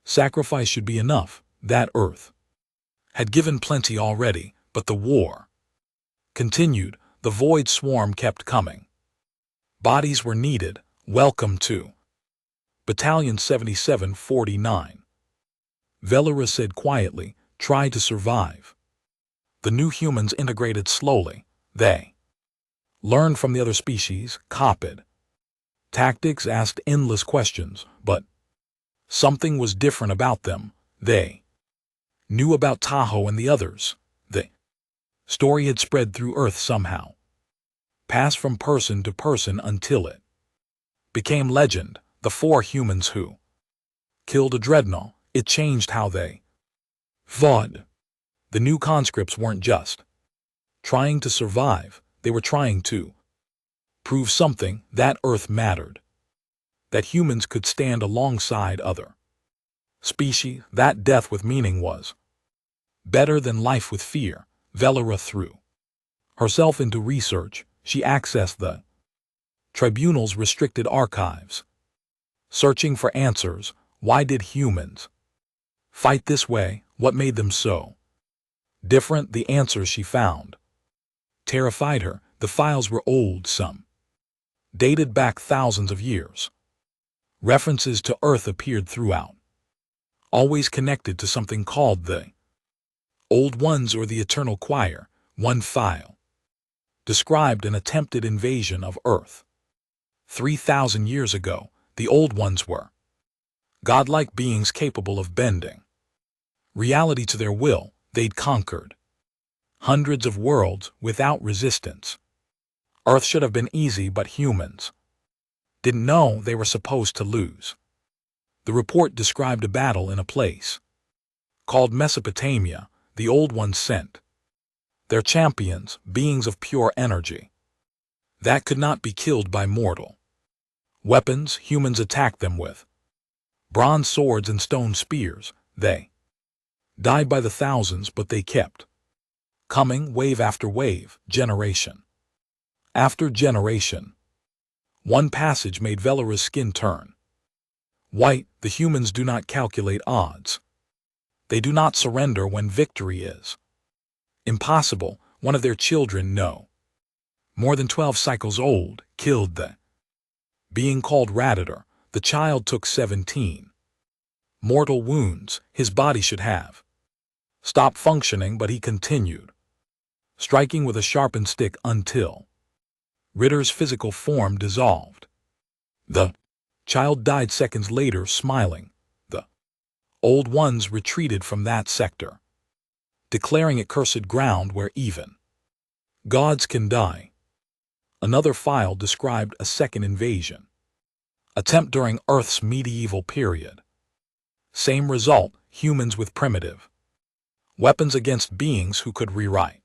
sacrifice should be enough, that Earth had given plenty already, but the war continued. The void swarm kept coming. Bodies were needed. Welcome to Battalion 7749. Velura said quietly, try to survive. The new humans integrated slowly. They learned from the other species, copied tactics, asked endless questions, but something was different about them. They knew about Tahoe and the others. The story had spread through Earth somehow, passed from person to person until it became legend. The 4 humans who killed a dreadnought. It changed how they fought. The new conscripts weren't just trying to survive, they were trying to prove something, that Earth mattered, that humans could stand alongside other species, that death with meaning was better than life with fear. Velura threw herself into research. She accessed the tribunal's restricted archives, searching for answers. Why did humans fight this way? What made them so different? The answers she found terrified her. The files were old, some dated back thousands of years. References to Earth appeared throughout, always connected to something called the Old Ones or the Eternal Choir. One file described an attempted invasion of Earth. 3,000 years ago, the Old Ones were godlike beings capable of bending reality to their will. They'd conquered hundreds of worlds without resistance. Earth should have been easy, but humans didn't know they were supposed to lose. The report described a battle in a place called Mesopotamia. The Old Ones sent their champions, beings of pure energy that could not be killed by mortal weapons. Humans attacked them with bronze swords and stone spears. They died by the thousands, but they kept coming, wave after wave, generation after generation. One passage made Velara's skin turn white. The humans do not calculate odds. They do not surrender when victory is impossible. One of their children, no more than 12 cycles old, killed the being called Radiator. The child took 17 mortal wounds. His body should have stopped functioning, but he continued striking with a sharpened stick until Ritter's physical form dissolved. The child died seconds later, smiling. The Old Ones retreated from that sector, declaring it cursed ground where even gods can die. Another file described a second invasion attempt during Earth's medieval period. Same result, humans with primitive weapons against beings who could rewrite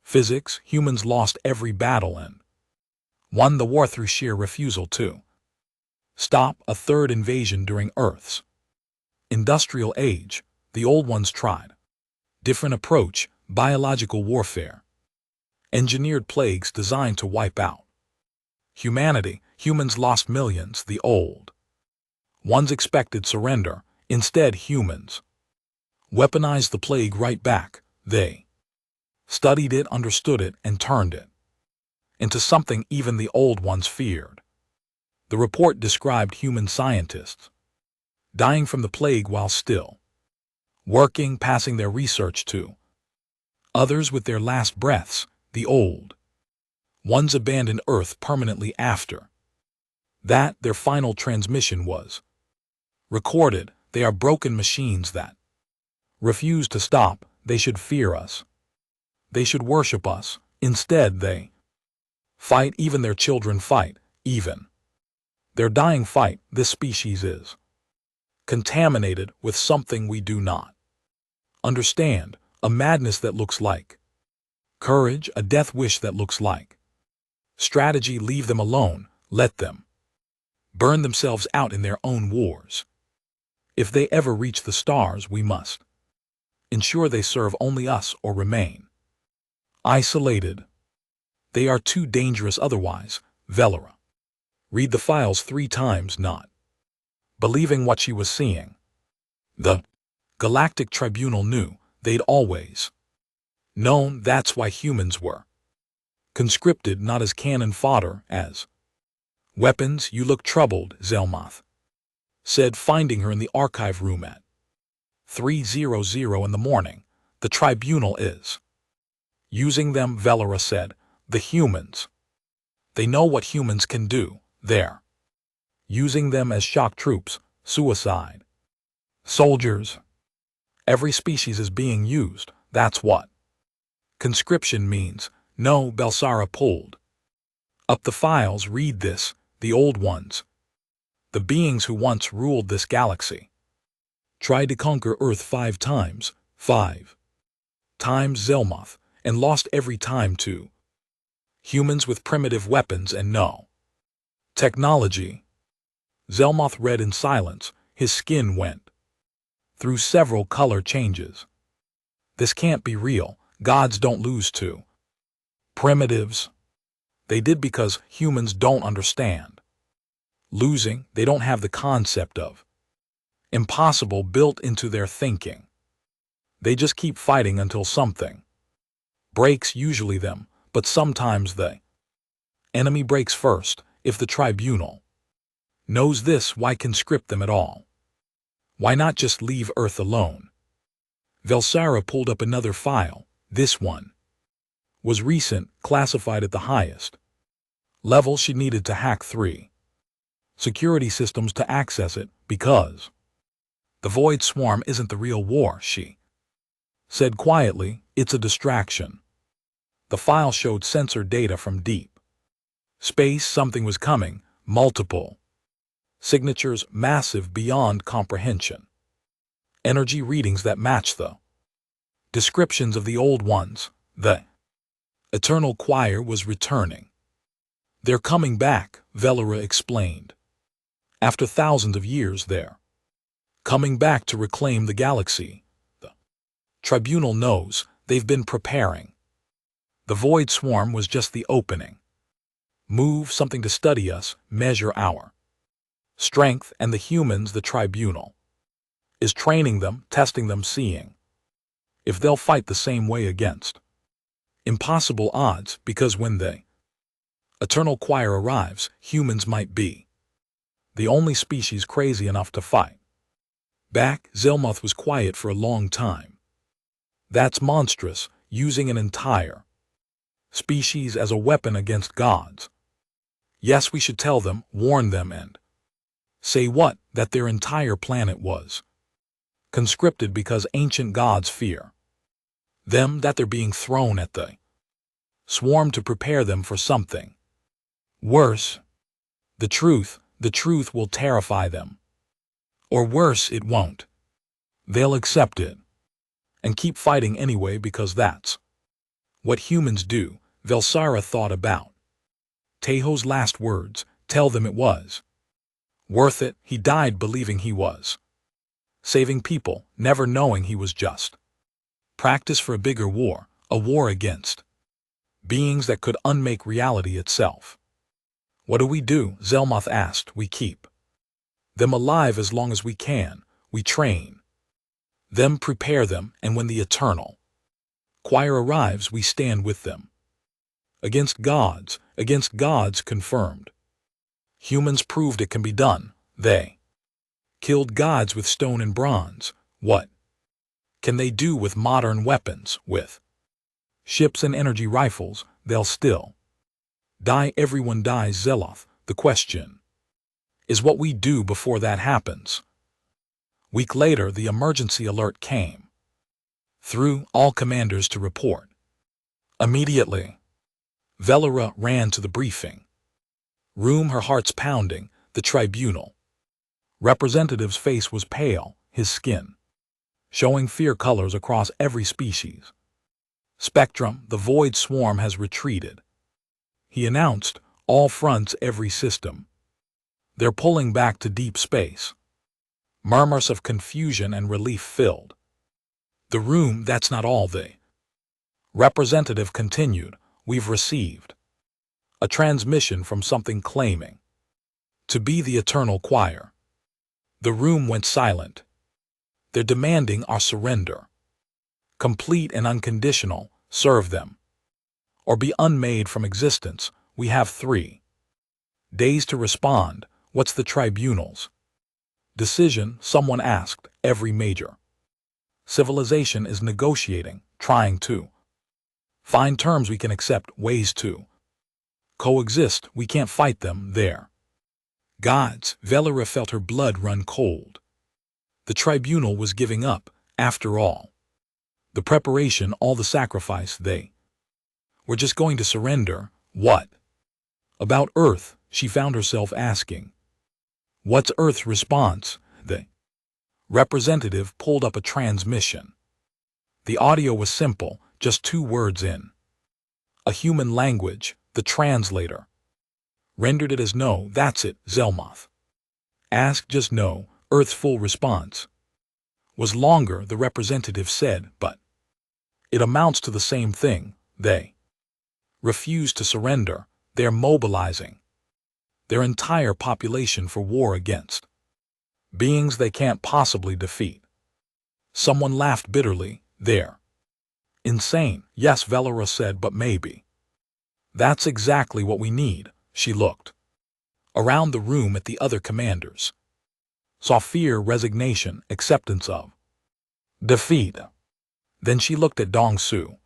physics. Humans lost every battle and won the war through sheer refusal to stop. A third invasion during Earth's industrial age. The Old Ones tried different approach, biological warfare, engineered plagues designed to wipe out humanity. Humans lost millions. The Old Ones expected surrender. Instead, humans weaponized the plague right back. They studied it, understood it, and turned it into something even the Old Ones feared. The report described human scientists dying from the plague while still working, passing their research to others with their last breaths. The Old Ones abandoned Earth permanently after that. Their final transmission was recorded. They are broken machines that refuse to stop. They should fear us. They should worship us. Instead, they fight. Even their children fight. Even their dying fight. This species is contaminated with something we do not understand. A madness that looks like courage, a death wish that looks like strategy. Leave them alone. Let them burn themselves out in their own wars. If they ever reach the stars, we must ensure they serve only us or remain isolated. They are too dangerous otherwise. Velara read the files 3 times, not believing what she was seeing. The Galactic Tribunal knew. They'd always known. That's why humans were conscripted not as cannon fodder, as weapons. You look troubled, Zelmoth said, finding her in the archive room at 3:00 in the morning. The tribunal is using them, Velara said. The humans. They know what humans can do. They're using them as shock troops, suicide soldiers. Every species is being used. That's what conscription means. No, Belsara pulled up the files. Read this. The Old Ones, the beings who once ruled this galaxy, tried to conquer Earth 5 times, 5 times Zelmoth, and lost every time to humans with primitive weapons and no technology. Zelmoth read in silence. His skin went through several color changes. This can't be real. Gods don't lose to primitives. They did because humans don't understand losing. They don't have the concept of impossible built into their thinking. They just keep fighting until something breaks, usually them, but sometimes the enemy breaks first. If the tribunal knows this, why conscript them at all? Why not just leave Earth alone? Velsara pulled up another file. This one was recent, classified at the highest Level she needed to hack 3 security systems to access it because the Void Swarm isn't the real war, she said quietly. It's a distraction. The file showed sensor data from deep space. Something was coming, multiple signatures, massive beyond comprehension. Energy readings that match the descriptions of the old ones. The Eternal Choir was returning. They're coming back, Velera explained. After thousands of years, they're coming back to reclaim the galaxy. The tribunal knows. They've been preparing. The Void Swarm was just the opening. Move, something to study us, measure our strength, and the humans the tribunal is training them, testing them, seeing if they'll fight the same way against impossible odds, because when the Eternal Choir arrives, humans might be the only species crazy enough to fight back. Zelmoth was quiet for a long time. That's monstrous, using an entire species as a weapon against gods. Yes, we should tell them, warn them, and say what? That their entire planet was conscripted because ancient gods fear them, that they're being thrown at the swarm to prepare them for something worse. The truth will terrify them. Or worse, it won't. They'll accept it and keep fighting anyway, because that's what humans do. Velsara thought about Tejo's last words. Tell them it was worth it. He died believing he was saving people, never knowing he was just practice for a bigger war, a war against beings that could unmake reality itself. What do? Zelmoth asked. We keep them alive as long as we can. We train them, prepare them, and when the Eternal Choir arrives, we stand with them. Against gods, confirmed. Humans proved it can be done. They killed gods with stone and bronze. What can they do with modern weapons, with ships and energy rifles? They'll still die. Everyone dies, Zeloth. The question is what we do before that happens. Week later, the emergency alert came through. All commanders to report immediately. Velera ran to the briefing room, her heart's pounding. The tribunal representative's face was pale, his skin showing fear colors across every species spectrum. The Void Swarm has retreated, he announced. All fronts, every system. They're pulling back to deep space. Murmurs of confusion and relief filled the room. That's not all, the representative continued. We've received a transmission from something claiming to be the Eternal Choir. The room went silent. They're demanding our surrender. Complete and unconditional. Serve them or be unmade from existence. We have 3 days to respond. What's the tribunal's decision? Someone asked. Every major civilization is negotiating, trying to find terms we can accept, ways to coexist. We can't fight them. They're gods. Velera felt her blood run cold. The tribunal was giving up, after all. The preparation, all the sacrifice, they were just going to surrender. What about Earth? She found herself asking. What's Earth's response? The representative pulled up a transmission. The audio was simple, just 2 words in a human language. The translator rendered it as no. That's it, Zelmoth asked. Just no. Earth's full response was longer, the representative said, but it amounts to the same thing. They refuse to surrender. They're mobilizing their entire population for war against beings they can't possibly defeat. Someone laughed bitterly. They're insane. Yes, Velera said, but maybe that's exactly what we need. She looked around the room at the other commanders, saw fear, resignation, acceptance of defeat. Then she looked at Dong Su,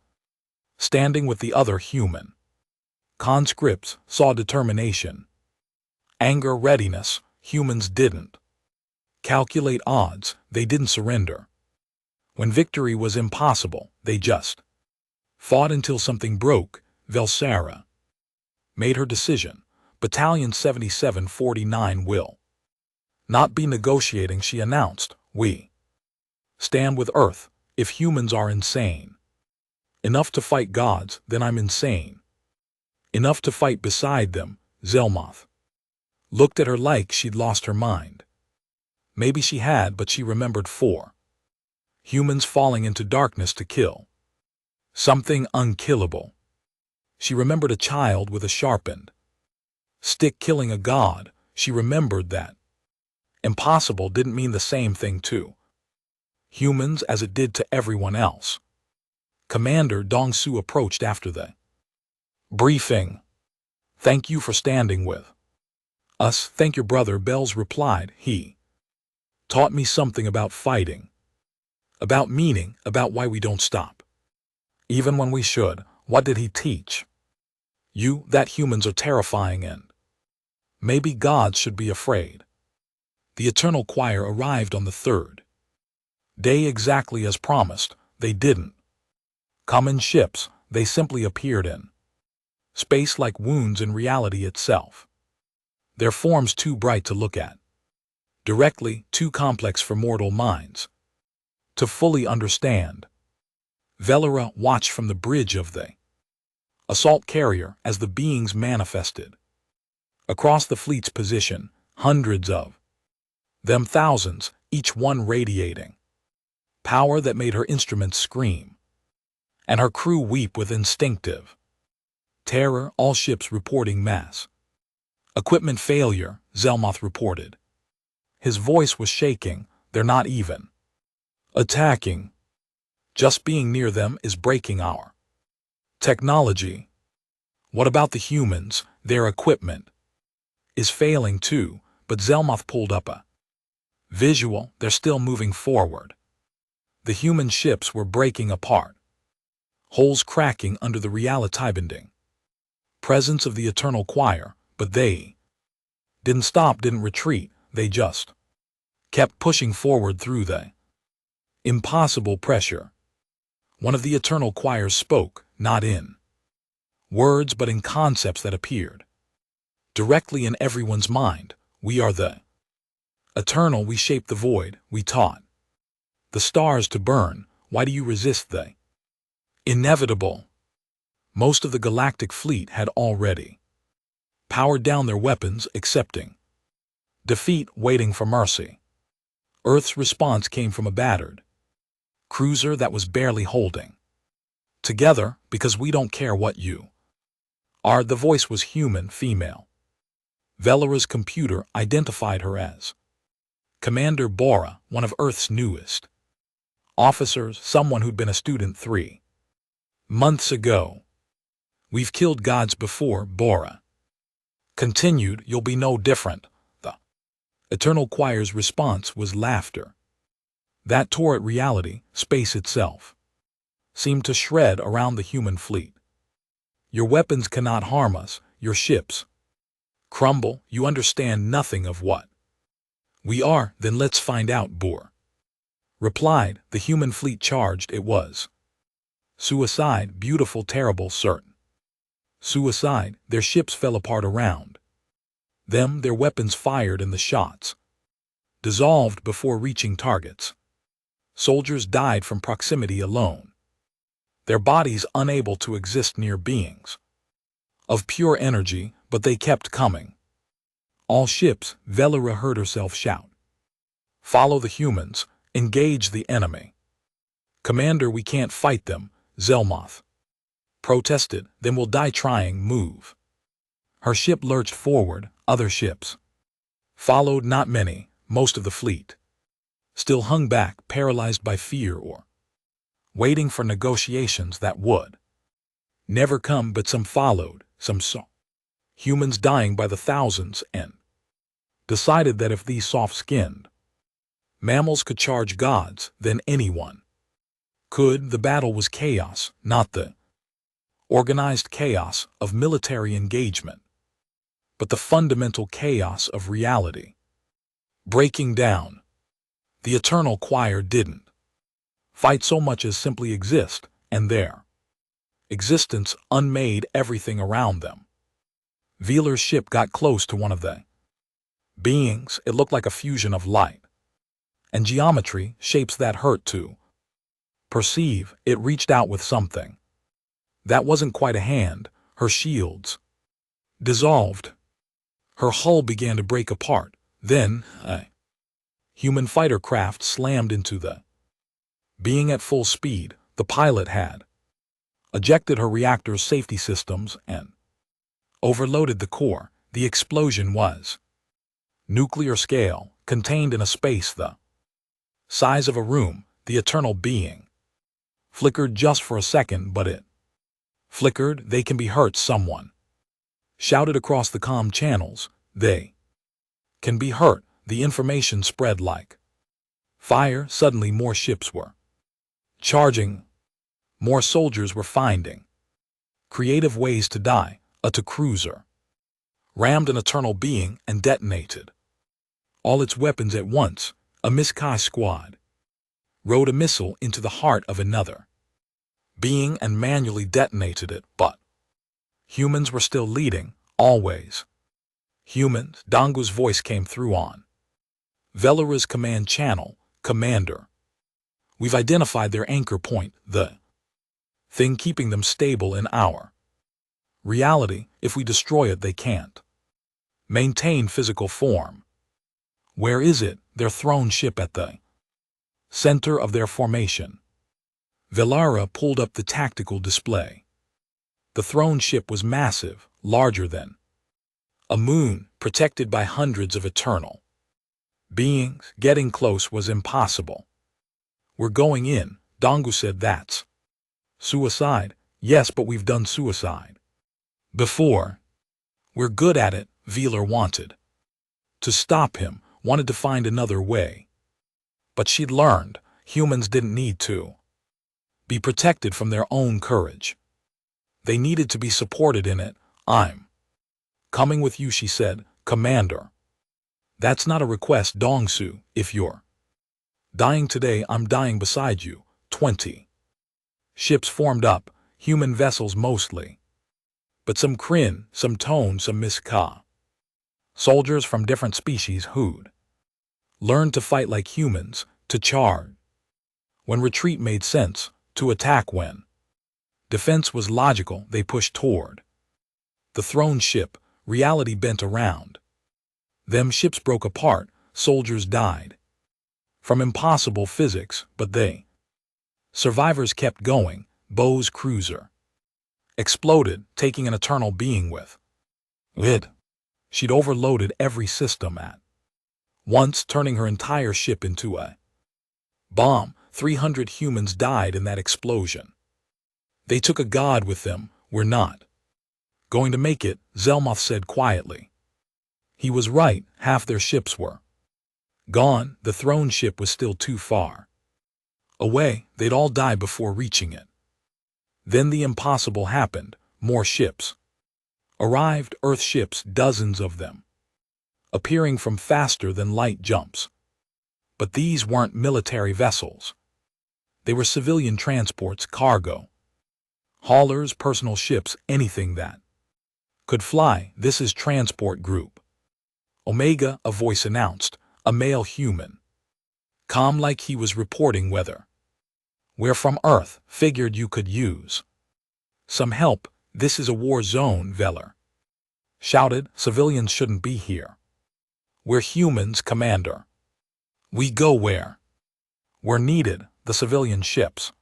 standing with the other human Conscripts saw determination. Anger, readiness, humans didn't. Calculate odds, they didn't surrender. When victory was impossible, they just fought until something broke. Velsara made her decision. Battalion 7749 will not be negotiating, she announced. We stand with Earth. If humans are insane enough to fight gods, then I'm insane enough to fight beside them. Zelmoth looked at her like she'd lost her mind. Maybe she had, but she remembered 4 humans falling into darkness to kill something unkillable. She remembered a child with a sharpened stick killing a god. She remembered that impossible didn't mean the same thing to humans as it did to everyone else. Commander Dong-su approached after the briefing. Thank you for standing with us. Thank your brother, Bells replied. He taught me something about fighting, about meaning, about why we don't stop even when we should. What did he teach you? That humans are terrifying and maybe gods should be afraid. The Eternal Choir arrived on the 3rd day exactly as promised. They didn't come in ships, they simply appeared in space like wounds in reality itself. Their forms too bright to look at directly, too complex for mortal minds to fully understand. Velera watched from the bridge of the assault carrier as the beings manifested across the fleet's position, hundreds of them, thousands, each one radiating power that made her instruments scream and her crew weep with instinctive terror. All ships reporting mass equipment failure, Zelmoth reported. His voice was shaking. They're not even attacking. Just being near them is breaking our technology. What about the humans? Their equipment is failing too, but Zelmoth pulled up a visual. They're still moving forward. The human ships were breaking apart, holes cracking under the reality-bending presence of the Eternal Choir, but they didn't stop, didn't retreat. They just kept pushing forward through the impossible pressure. One of the Eternal Choirs spoke, not in words but in concepts that appeared directly in everyone's mind. We are the eternal, we shape the void, we taught the stars to burn. Why do you resist the inevitable? Most of the galactic fleet had already powered down their weapons, accepting defeat, waiting for mercy. Earth's response came from a battered cruiser that was barely holding together. Because we don't care what you are. The voice was human, female. Velera's computer identified her as Commander Bora, one of Earth's newest officers, someone who'd been a student 3 months ago. We've killed gods before, Bora continued. You'll be no different. The Eternal Choir's response was laughter that tore at reality. Space itself seemed to shred around the human fleet. Your weapons cannot harm us. Your ships crumble. You understand nothing of what we are. Then let's find out, Bor replied. The human fleet charged. It was suicide. Beautiful, terrible, certain suicide. Their ships fell apart around them. Their weapons fired and the shots dissolved before reaching targets. Soldiers died from proximity alone, their bodies unable to exist near beings of pure energy, but they kept coming. All ships, Velera heard herself shout. Follow the humans, engage the enemy. Commander, we can't fight them, Zelmoth protested. Then we'll die trying. Move. Her ship lurched forward. Other ships followed, not many. Most of the fleet still hung back, paralyzed by fear or waiting for negotiations that would never come. But some followed. Some saw humans dying by the thousands and decided that if these soft-skinned mammals could charge gods, then anyone could. The battle was chaos, not the Organized chaos of military engagement, but the fundamental chaos of reality. Breaking down. The eternal choir didn't fight so much as simply exist, and their existence unmade everything around them. Veeler's ship got close to one of the beings. It looked like a fusion of light and geometry, shapes that hurt to perceive. It reached out with something that wasn't quite a hand. Her shields dissolved. Her hull began to break apart. Then, a human fighter craft slammed into the being at full speed. The pilot had ejected her reactor's safety systems and overloaded the core. The explosion was nuclear scale, contained in a space the size of a room. The eternal being flickered just for a second, but it flickered. They can be hurt, someone shouted across the comm channels. They can be hurt. The information spread like fire. Suddenly more ships were charging. More soldiers were finding creative ways to die. A T cruiser rammed an eternal being and detonated all its weapons at once. A Miskai squad rode a missile into the heart of another being and manually detonated it, but humans were still leading, always. Humans. Dongu's voice came through on Velera's command channel. Commander, we've identified their anchor point, the thing keeping them stable in our reality. If we destroy it, they can't maintain physical form. Where is it? Their throne ship at the center of their formation. Velera pulled up the tactical display. The throne ship was massive, larger than a moon, protected by hundreds of eternal beings. Getting close was impossible. We're going in, Dongu said. That's suicide. Yes, but we've done suicide before. We're good at it. Veeler wanted to stop him, wanted to find another way. But she'd learned humans didn't need to be protected from their own courage. They needed to be supported in it. I'm coming with you, she said. Commander, that's not a request, Dongsu. If you're dying today, I'm dying beside you. 20 ships formed up, human vessels mostly, but some Kryn, some Tone, some Miska. Soldiers from different species who'd learned to fight like humans, to charge when retreat made sense, to attack when defense was logical. They pushed toward the throne ship. Reality bent around them. Ships broke apart. Soldiers died from impossible physics, but survivors kept going. Bo's cruiser exploded, taking an eternal being with it. She'd overloaded every system at once, turning her entire ship into a bomb. 300 humans died in that explosion. They took a god with them. We're not going to make it, Zelmoth said quietly. He was right. Half their ships were gone. The throne ship was still too far away. They'd all die before reaching it. Then the impossible happened. More ships arrived. Earth ships, dozens of them, appearing from faster than light jumps. But these weren't military vessels. They were civilian transports, cargo haulers, personal ships, anything that could fly. This is Transport Group Omega, a voice announced, a male human, calm like he was reporting weather. We're from Earth, figured you could use some help. This is a war zone, Veler shouted. Civilians shouldn't be here. We're humans, Commander. We go where we're needed. The civilian ships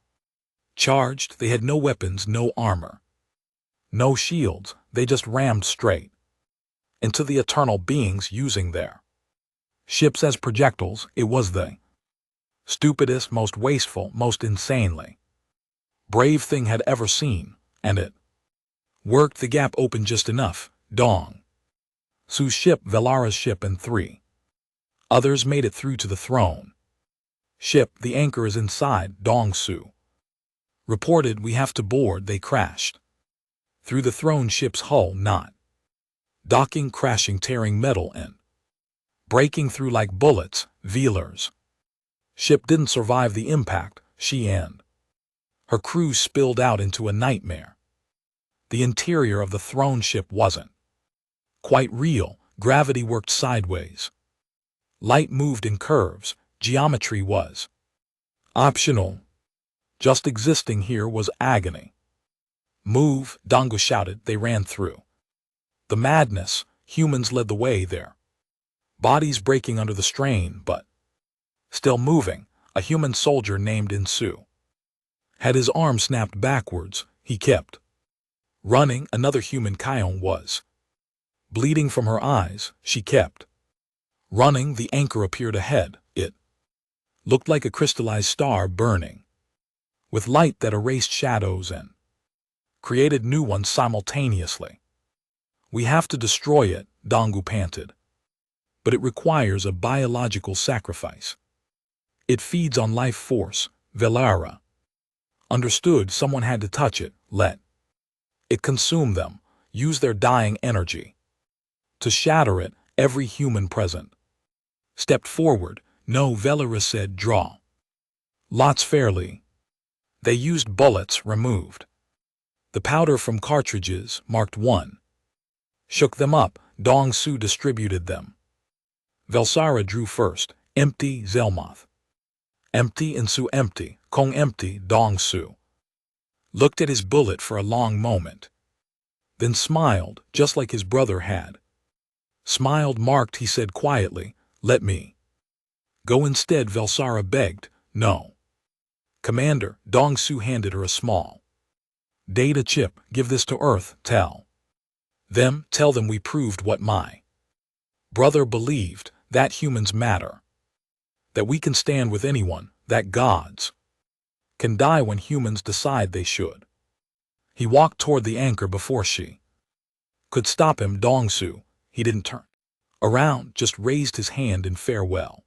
charged. They had no weapons, no armor, no shields. They just rammed straight into the eternal beings, using their ships as projectiles. It was the stupidest, most wasteful, most insanely brave thing had ever seen, and it worked. The gap opened just enough. Dong Su's ship, Velera's ship, and 3 others made it through to the throne ship. The anchor is inside, Dong Su reported. We have to board. They crashed through the throne ship's hull, not docking, crashing, tearing metal and breaking through like bullets, Velar's ship didn't survive the impact. She and her crew spilled out into a nightmare. The interior of the throne ship wasn't quite real. Gravity worked sideways. Light moved in curves. Geometry was optional. Just existing here was agony. Move, Dongo shouted. They ran through the madness. Humans led the way, their bodies breaking under the strain, but still moving. A human soldier named Insu had his arm snapped backwards. He kept running. Another human, Kion, was bleeding from her eyes. She kept running. The anchor appeared ahead. It looked like a crystallized star burning with light that erased shadows and created new ones simultaneously. We have to destroy it, Dongu panted. But it requires a biological sacrifice. It feeds on life force, Velara understood. Someone had to touch it, let it consume them, use their dying energy to shatter it. Every human present stepped forward. No, Velara said, draw lots fairly. They used bullets, removed the powder from cartridges, marked 1. Shook them up. Dong Su distributed them. Velsara drew first. Empty, Zelmoth. Empty, Insu empty. Kong empty. Dong Su looked at his bullet for a long moment, then smiled, just like his brother had smiled. Marked, he said quietly, let me go instead. Velsara begged. No, Commander. Dong Su handed her a small data chip. Give this to Earth. Tell them we proved what my brother believed, that humans matter, that we can stand with anyone, that gods can die when humans decide they should. He walked toward the anchor before she could stop him. Dong Su, he didn't turn around, just raised his hand in farewell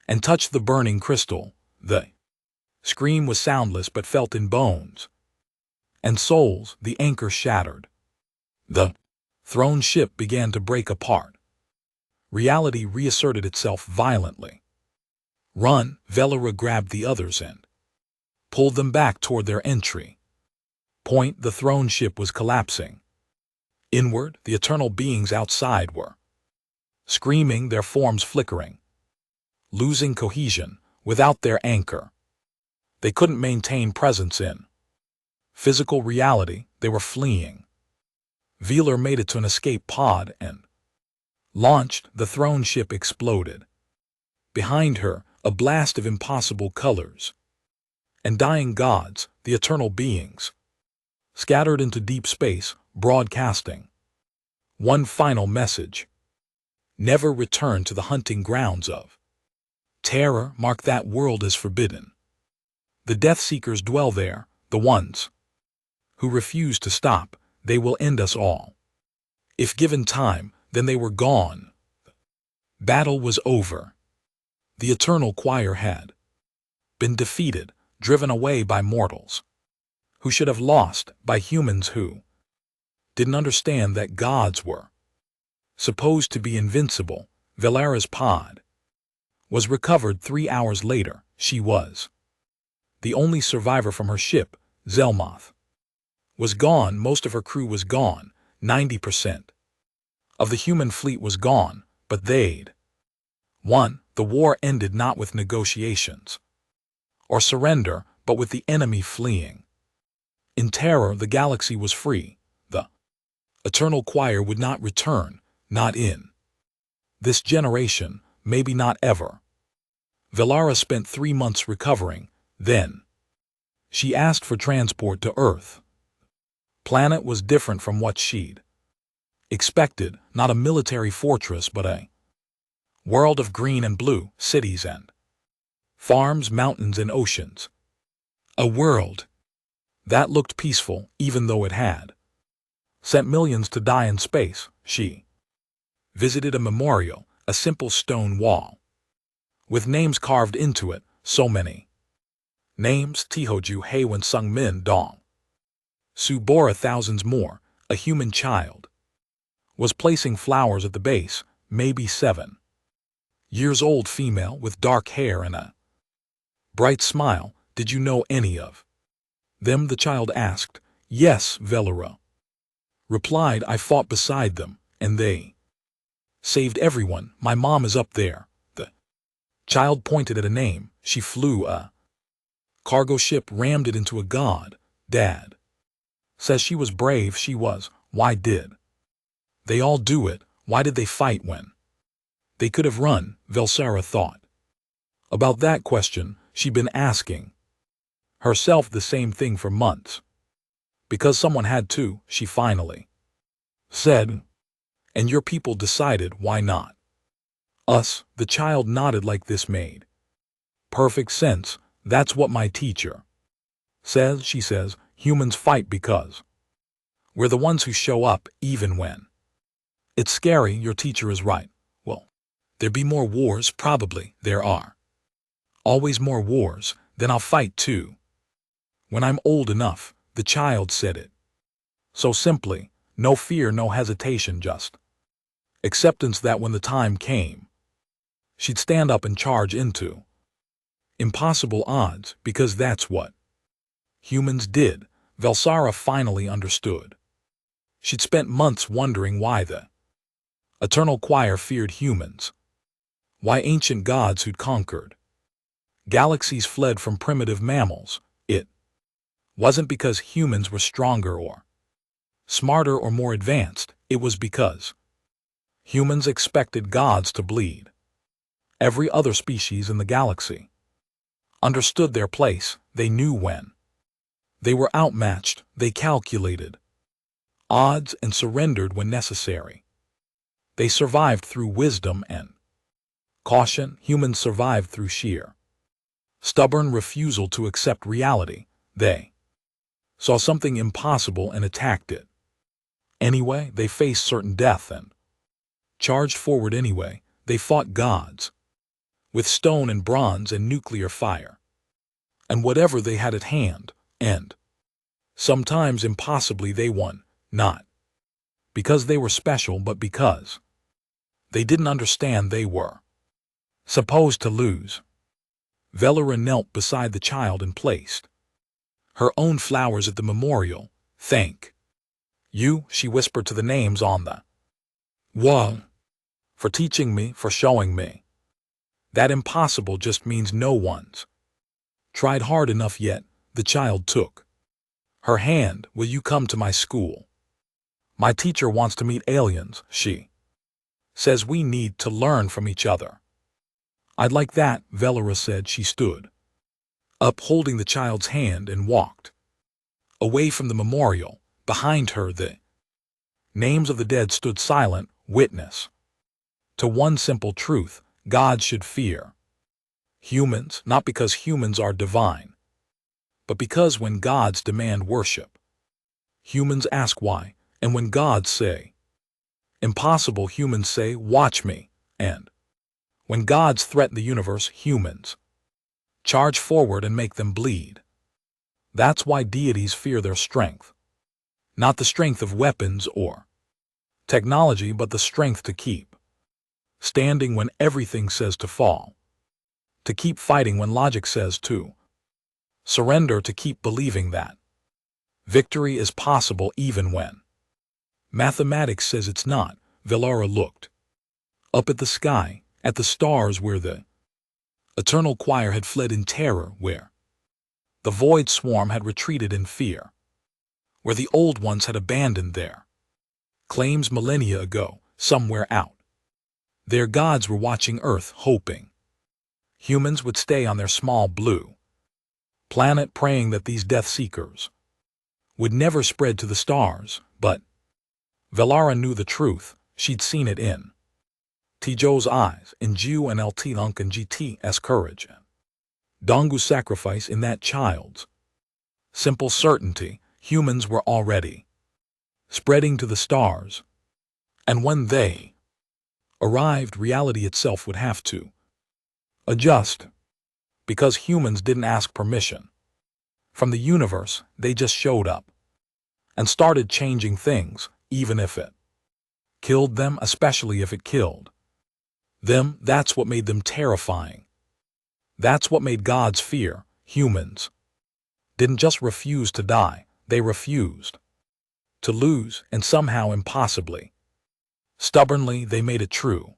and touched the burning crystal. The scream was soundless but felt in bones and souls. The anchor shattered. The throne ship began to break apart. Reality reasserted itself violently. Run, Velara grabbed the others and pulled them back toward their entry point. The throne ship was collapsing. Inward, the eternal beings outside were screaming, their forms flickering, losing cohesion. Without their anchor, they couldn't maintain presence in physical reality. They were fleeing. Velar made it to an escape pod and launched. The throne ship exploded. Behind her, a blast of impossible colors and dying gods, the eternal beings, scattered into deep space, broadcasting one final message: never return to the hunting grounds of terror. Mark that world as forbidden. The Death Seekers dwell there, the ones who refuse to stop. They will end us all. If given time, then they were gone. Battle was over. The eternal choir had been defeated, driven away by mortals who should have lost, by humans who didn't understand that gods were supposed to be invincible. Velara's pod was recovered 3 hours later. She was the only survivor from her ship. Zelmoth was gone. Most of her crew was gone. 90% of the human fleet was gone, but they'd won. The war ended not with negotiations or surrender, but with the enemy fleeing. In terror, the galaxy was free. The eternal choir would not return, not in this generation, maybe not ever. Velara spent 3 months recovering. Then she asked for transport to Earth. Planet was different from what she'd expected. Not a military fortress, but a world of green and blue, cities and farms, mountains and oceans. A world that looked peaceful, even though it had sent millions to die in space. She visited a memorial, a simple stone wall with names carved into it, so many names: Tihoju, Heiwen, Sung Min, Dong Subora thousands more, a human child, was placing flowers at the base, maybe 7 years old female with dark hair and a bright smile. Did you know any of them? The child asked. Yes, Velora replied. I fought beside them, and they saved everyone. My mom is up there. The child pointed at a name. She flew a cargo ship, rammed it into a god. Dad says she was brave. She was. Why did they all do it? Why did they fight when they could have run? Velsara thought about that question. She'd been asking herself the same thing for months. Because someone had to, she finally said. And your people decided, why not us? The child nodded. Like this made perfect sense. That's what my teacher says. She says, humans fight because we're the ones who show up, even when it's scary. Your teacher is right. Well, there be more wars? Probably. There are always more wars. Then I'll fight too. When I'm old enough. The child said it so simply. No fear, no hesitation, just acceptance that when the time came, she'd stand up and charge into impossible odds, because that's what humans did. Velsara finally understood. She'd spent months wondering why the eternal choir feared humans, why ancient gods who'd conquered galaxies fled from primitive mammals. It wasn't because humans were stronger or smarter or more advanced. It was because humans expected gods to bleed. Every other species in the galaxy understood their place. They knew when they were outmatched. They calculated odds and surrendered when necessary. They survived through wisdom and caution. Humans survived through sheer stubborn refusal to accept reality. They saw something impossible and attacked it. Anyway, they faced certain death and charged forward anyway. They fought gods with stone and bronze and nuclear fire and whatever they had at hand, and sometimes impossibly they won, not because they were special but because they didn't understand they were supposed to lose. Velora knelt beside the child and placed her own flowers at the memorial. Thank you, she whispered to the names on the wall, for teaching me, for showing me that impossible just means no one's tried hard enough yet. The child took her hand. Will you come to my school? My teacher wants to meet aliens. She says we need to learn from each other. I'd like that, Velora said. She stood up, holding the child's hand, and walked away from the memorial. Behind her, the names of the dead stood silent, witness to one simple truth: God should fear humans, not because humans are divine, but because when gods demand worship, humans ask why, and when gods say impossible, humans say watch me, and when gods threaten the universe, humans charge forward and make them bleed. That's why deities fear their strength. Not the strength of weapons or technology, but the strength to keep standing when everything says to fall. To keep fighting when logic says to surrender. To keep believing that victory is possible even when mathematics says it's not. Velora looked up at the sky, at the stars where the eternal choir had fled in terror, where the void swarm had retreated in fear, where the old ones had abandoned their claims millennia ago. Somewhere out there, gods were watching Earth, hoping humans would stay on their small blue planet, praying that these death seekers would never spread to the stars. But Velora knew the truth. She'd seen it in Tijo's eyes, in Ju and Lt Lunk and GT's courage, and Dongu's sacrifice, in that child's simple certainty. Humans were already spreading to the stars, and when they arrived, reality itself would have to adjust, because humans didn't ask permission from the universe. They just showed up. and started changing things, even if it killed them, especially if it killed them. That's what made them terrifying. That's what made gods fear humans. Didn't just refuse to die, they refused to lose, and somehow impossibly, stubbornly, they made it true.